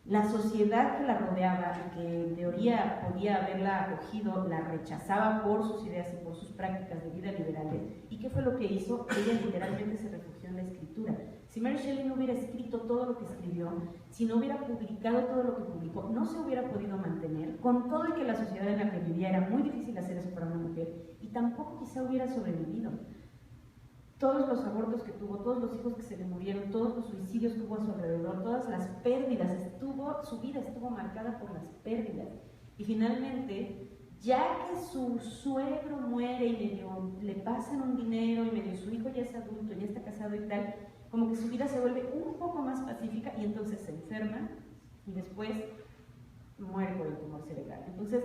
La sociedad que la rodeaba, que en teoría podía haberla acogido, la rechazaba por sus ideas y por sus prácticas de vida liberales. ¿Y qué fue lo que hizo? Ella literalmente se refugió en la escritura. Si Mary Shelley no hubiera escrito todo lo que escribió, si no hubiera publicado todo lo que publicó, no se hubiera podido mantener, con todo y que la sociedad en la que vivía era muy difícil hacer eso para una mujer, y tampoco quizá hubiera sobrevivido. Todos los abortos que tuvo, todos los hijos que se le murieron, todos los suicidios que hubo a su alrededor, todas las pérdidas, su vida estuvo marcada por las pérdidas. Y finalmente, ya que su suegro muere y medio le pasan un dinero y medio su hijo ya es adulto, ya está casado y tal, como que su vida se vuelve un poco más pacífica y entonces se enferma y después muere por el tumor cerebral. Entonces,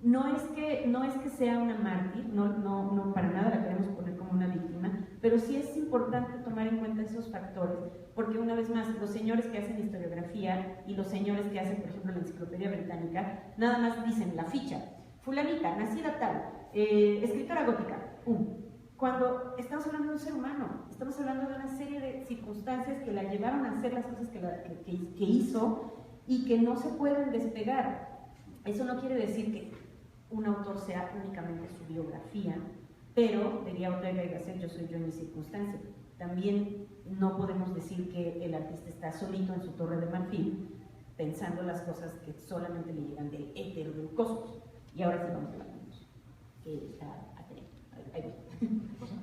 no es que sea una mártir, no para nada la queremos poner como una víctima, pero sí es importante tomar en cuenta esos factores, porque una vez más, los señores que hacen historiografía y los señores que hacen, por ejemplo, la Enciclopedia Británica, nada más dicen la ficha, fulanita, nacida tal, escritora gótica, cuando estamos hablando de un ser humano, estamos hablando de una serie de circunstancias que la llevaron a hacer las cosas que hizo y que no se pueden despegar. Eso no quiere decir que un autor sea únicamente su biografía, pero, diría Ortega y Gasset, yo soy yo en mi circunstancia. También no podemos decir que el artista está solito en su torre de marfil, pensando las cosas que solamente le llegan del éter o del cosmos. Y ahora sí vamos a la conclusión, que está ahí va.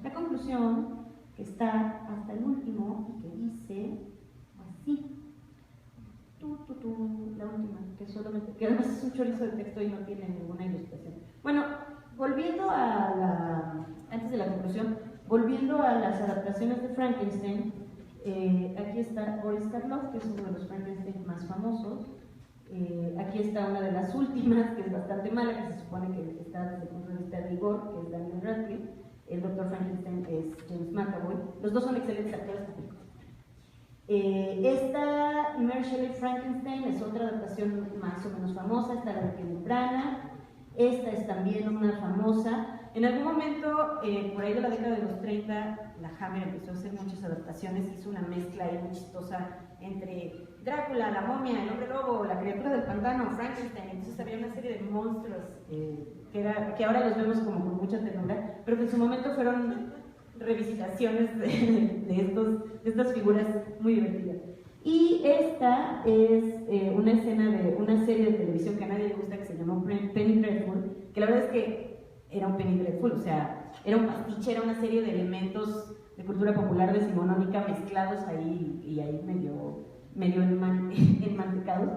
La conclusión, que está hasta el último, y que dice así. La última, que además es un chorizo de texto y no tiene ninguna ilustración. Bueno, volviendo antes de la conclusión, volviendo a las adaptaciones de Frankenstein, aquí está Boris Karloff, que es uno de los Frankenstein más famosos. Aquí está una de las últimas, que es bastante mala, que se supone que está desde el punto de vista de rigor, que es Daniel Radcliffe. El Dr. Frankenstein es James McAvoy. Los dos son excelentes actores públicos. Esta Mary Shelley Frankenstein es otra adaptación más o menos famosa, esta la de Kenneth Branagh. Esta es también una famosa. En algún momento, por ahí de la década de los 30, la Hammer empezó a hacer muchas adaptaciones, hizo una mezcla ahí muy chistosa entre Drácula, la momia, el hombre lobo, la criatura del pantano, Frankenstein. Entonces había una serie de monstruos que ahora los vemos como con mucha ternura, pero que en su momento fueron revisitaciones de estas figuras muy divertidas. Y esta es una escena de una serie de televisión que a nadie le gusta, que se llamó Penny Dreadful, que la verdad es que era un Penny Dreadful, o sea, era un pastiche, era una serie de elementos de cultura popular decimonónica mezclados ahí y ahí medio enmantecados.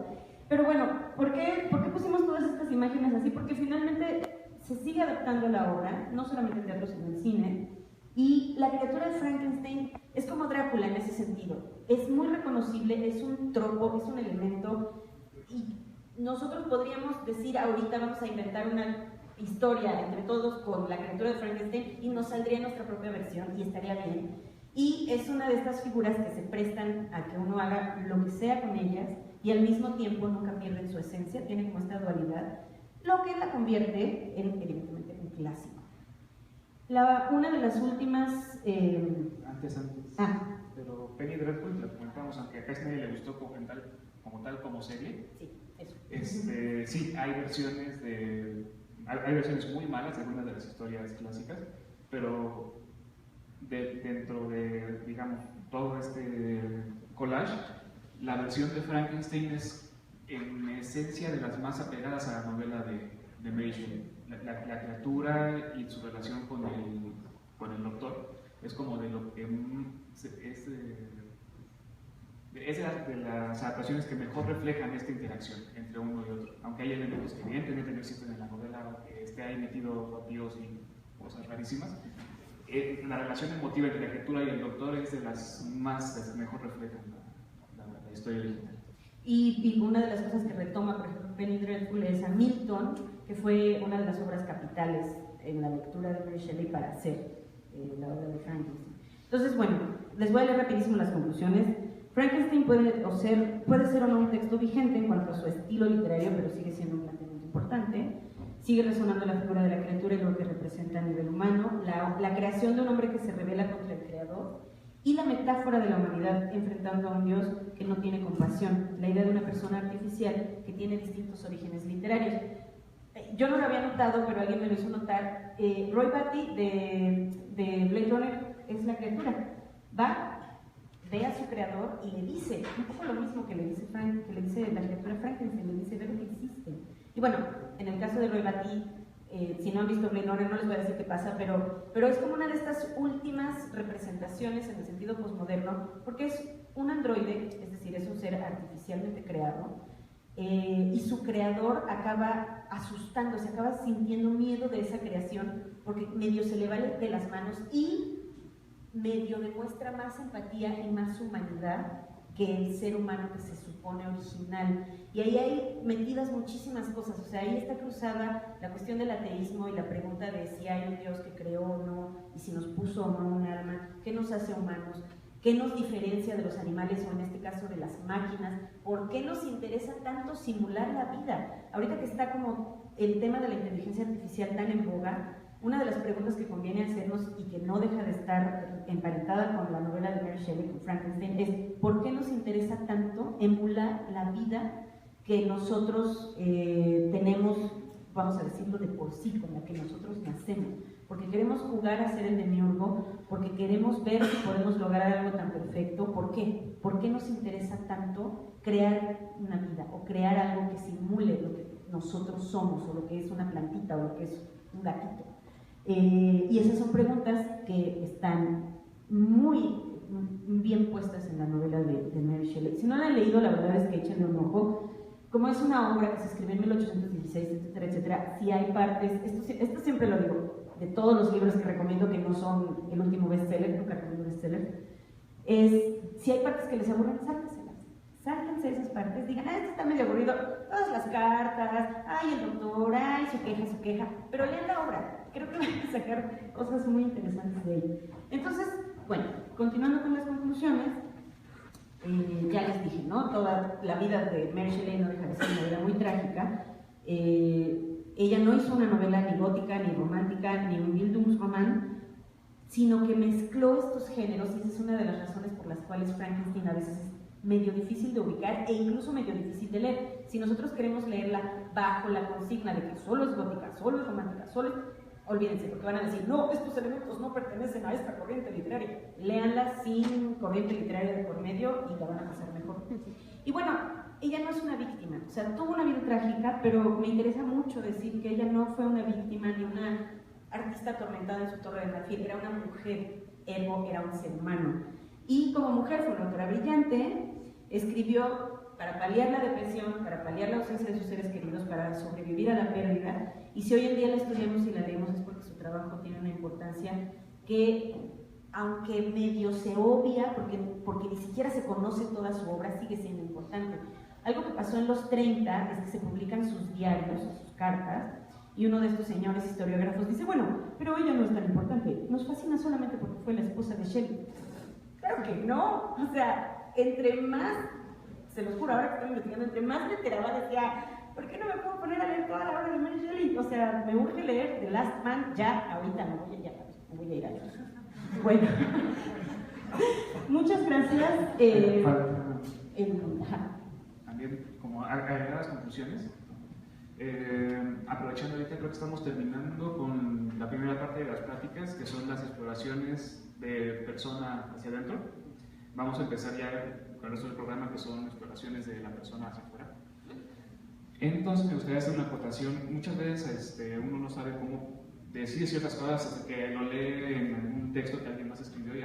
Pero bueno, ¿por qué pusimos todas estas imágenes así? Porque finalmente se sigue adaptando la obra, no solamente en teatro, sino en cine, y la criatura de Frankenstein es como Drácula en ese sentido. Es muy reconocible, es un tropo, es un elemento, y nosotros podríamos decir ahorita vamos a inventar una historia entre todos con la criatura de Frankenstein y nos saldría nuestra propia versión y estaría bien. Y es una de estas figuras que se prestan a que uno haga lo que sea con ellas y al mismo tiempo nunca pierden su esencia, tiene como esta dualidad, lo que la convierte en, evidentemente, un clásico. Una de las últimas... Antes. Pero Penny Dreadful, la comentamos, aunque a casi nadie le gustó como tal como serie. Sí, eso. Sí, hay versiones muy malas de algunas de las historias clásicas, pero dentro de, digamos, todo este collage, la versión de Frankenstein es en esencia de las más apegadas a la novela de Mary Shelley. La criatura y su relación con el doctor es como de lo que es de las adaptaciones que mejor reflejan esta interacción entre uno y otro, aunque hay elementos que evidentemente no existen en la novela, que esté ahí metido vampiros y cosas rarísimas. La relación emotiva entre la criatura y el doctor es de las que mejor reflejan la historia original. Y una de las cosas que retoma, por ejemplo, Penny Dreadful es a Milton, que fue una de las obras capitales en la lectura de Mary Shelley para hacer la obra de Frankenstein. Entonces, bueno, les voy a leer rapidísimo las conclusiones. Frankenstein puede ser o no un texto vigente en cuanto a su estilo literario, pero sigue siendo un planteamiento importante. Sigue resonando la figura de la criatura y lo que representa a nivel humano, la creación de un hombre que se revela contra el creador y la metáfora de la humanidad enfrentando a un Dios que no tiene compasión, la idea de una persona artificial que tiene distintos orígenes literarios. Yo no lo había notado, pero alguien me lo hizo notar. Roy Batty de Blade Runner es la criatura. Ve a su creador y le dice un poco lo mismo que le dice la criatura Frankenstein, le dice, ve lo que existe. Y bueno, en el caso de Roy Batty, si no han visto Blade Runner no les voy a decir qué pasa, pero es como una de estas últimas representaciones en el sentido posmoderno, porque es un androide, es decir, es un ser artificialmente creado, y su creador acaba asustándose, acaba sintiendo miedo de esa creación, porque medio se le va de las manos y medio demuestra más empatía y más humanidad que el ser humano que se supone original. Y ahí hay metidas muchísimas cosas, o sea, ahí está cruzada la cuestión del ateísmo y la pregunta de si hay un Dios que creó o no, y si nos puso o no un alma, qué nos hace humanos, qué nos diferencia de los animales o en este caso de las máquinas, por qué nos interesa tanto simular la vida. Ahorita que está como el tema de la inteligencia artificial tan en boga, una de las preguntas que conviene hacernos y que no deja de estar emparentada con la novela de Mary Shelley, con Frankenstein, es ¿por qué nos interesa tanto emular la vida que nosotros tenemos, vamos a decirlo de por sí, con la que nosotros nacemos? Porque queremos jugar a ser el demiurgo, porque queremos ver si podemos lograr algo tan perfecto. ¿Por qué? ¿Por qué nos interesa tanto crear una vida o crear algo que simule lo que nosotros somos o lo que es una plantita o lo que es un gatito? Y esas son preguntas que están muy bien puestas en la novela de Mary Shelley. Si no la han leído, la verdad es que échenle un ojo. Como es una obra que se escribió en 1816, etcétera, etcétera, si hay partes, esto siempre lo digo, de todos los libros que recomiendo que no son el último bestseller, nunca recomiendo bestseller, si hay partes que les aburren, sáltense esas partes, digan, esto está medio aburrido, todas las cartas, ay, el doctor, ay, su queja, pero lean la obra, creo que van a sacar cosas muy interesantes de ella. Entonces, bueno, continuando con las conclusiones, ya les dije, ¿no? Toda la vida de Mary Shelley no deja de ser una vida muy trágica. Ella no hizo una novela ni gótica, ni romántica, ni un Bildungsroman, sino que mezcló estos géneros, y esa es una de las razones por las cuales Frankenstein a veces es medio difícil de ubicar e incluso medio difícil de leer. Si nosotros queremos leerla bajo la consigna de que solo es gótica, solo es romántica, solo es... olvídense, porque van a decir, no, estos elementos no pertenecen a esta corriente literaria. Léanla sin corriente literaria de por medio y la van a pasar mejor. Y bueno, ella no es una víctima, o sea, tuvo una vida trágica, pero me interesa mucho decir que ella no fue una víctima ni una artista atormentada en su torre de marfil, era una mujer, Evo era un ser humano. Y como mujer fue una autora brillante, escribió para paliar la depresión, para paliar la ausencia de sus seres queridos, para sobrevivir a la pérdida. Y si hoy en día la estudiamos y la leemos es porque su trabajo tiene una importancia que, aunque medio se obvia, porque ni siquiera se conoce toda su obra, sigue siendo importante. Algo que pasó en los 30 es que se publican sus diarios, sus cartas, y uno de estos señores historiógrafos dice, bueno, pero ella no es tan importante, nos fascina solamente porque fue la esposa de Shelley. Claro que no, o sea, entre más, se los juro, ahora que estoy investigando, entre más me enteraba decía, ¿por qué no me puedo poner a leer toda la obra de Mary Shelley? O sea, me urge leer The Last Man ya, ahorita, no voy a ir a leer. Bueno, muchas gracias. También, como agregar las conclusiones, aprovechando ahorita, creo que estamos terminando con la primera parte de las pláticas, que son las exploraciones de persona hacia adentro. Vamos a empezar ya con el resto del programa, que son exploraciones de la persona hacia afuera. Entonces me gustaría hacer una acotación. Muchas veces uno no sabe cómo decir ciertas cosas hasta que lo lee en algún texto que alguien más escribió y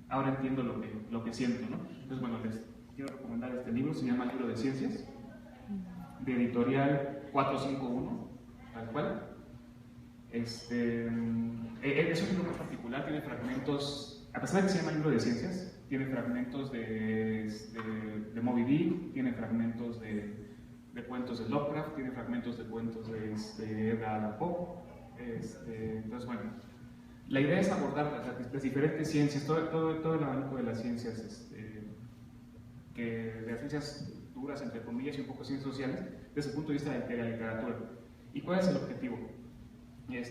ahora entiendo lo que siento, ¿no? Entonces, bueno, les quiero recomendar este libro, se llama Libro de Ciencias, de editorial 451, tal cual. Es un libro particular, tiene fragmentos, a pesar de que se llama Libro de Ciencias, tiene fragmentos de Moby Dick, tiene fragmentos de cuentos de Lovecraft, tiene fragmentos de cuentos de Edgar Allan Poe. Entonces, bueno, la idea es abordar las diferentes ciencias, todo el abanico de las ciencias, de las ciencias duras, entre comillas, y un poco ciencias sociales, desde el punto de vista de la literatura. ¿Y cuál es el objetivo?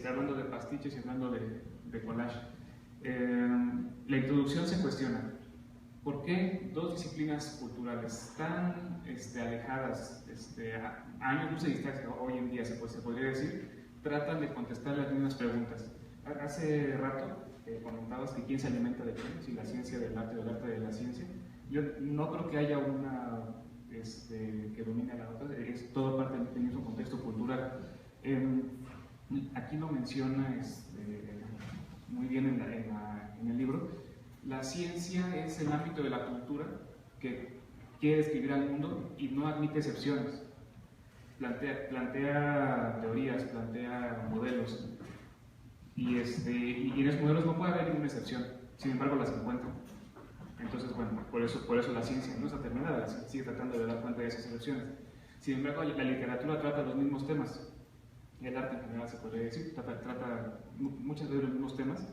Hablando de pastiches y hablando de collage. La introducción se cuestiona: ¿por qué dos disciplinas culturales tan alejadas, a años luz de distancia, hoy en día se podría decir, tratan de contestar las mismas preguntas? Hace rato comentabas que quién se alimenta de quién, si la ciencia del arte o el arte de la ciencia. Yo no creo que haya una que domine a la otra, es todo parte del mismo contexto cultural. Aquí lo menciona muy bien en el libro. La ciencia es el ámbito de la cultura que quiere describir al mundo y no admite excepciones. Plantea teorías, plantea modelos, y en esos modelos no puede haber ninguna excepción, sin embargo las encuentra. Entonces, bueno, por eso la ciencia no está terminada, sigue tratando de dar cuenta de esas excepciones. Sin embargo, la literatura trata los mismos temas, el arte en general se podría decir, trata muchas veces los mismos temas,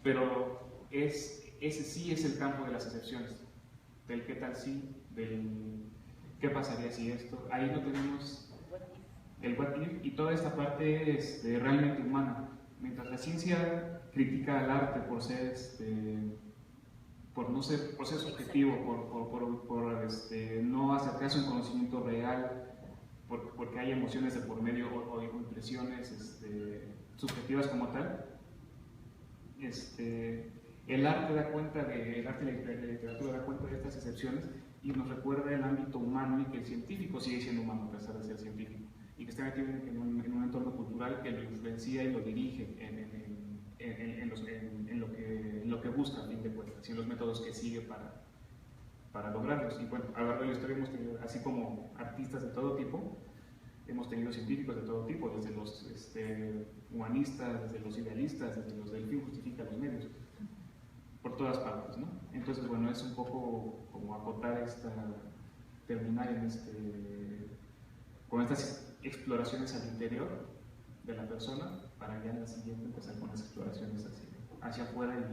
pero ese sí es el campo de las excepciones, del qué tal si, del qué pasaría si esto. Ahí no tenemos el what if, y toda esta parte es realmente humana. Mientras la ciencia critica al arte por no ser subjetivo, por no hacer caso a un conocimiento real, porque hay emociones de por medio o impresiones subjetivas como tal, el arte da cuenta el arte y la literatura da cuenta de estas excepciones y nos recuerda el ámbito humano y que el científico sigue siendo humano a pesar de ser científico y que está metido en un entorno cultural que lo influencia y lo dirige en lo que busca a fin de cuentas y en los métodos que sigue para lograrlos. Y bueno, a lo largo de la historia hemos tenido, así como artistas de todo tipo, hemos tenido científicos de todo tipo, desde los humanistas, desde los idealistas, desde los del fin justifica los medios, por todas partes, ¿no? Entonces, bueno, es un poco como acotar terminar con estas exploraciones al interior de la persona, para ya en la siguiente empezar con las exploraciones hacia afuera y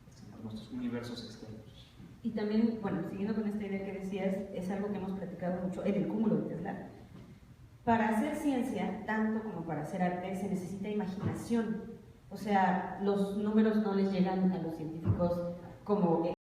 hacia nuestros universos externos. Y también, bueno, siguiendo con esta idea que decías, es algo que hemos platicado mucho en el cúmulo de Tesla. Para hacer ciencia, tanto como para hacer arte, se necesita imaginación. O sea, los números no les llegan a los científicos como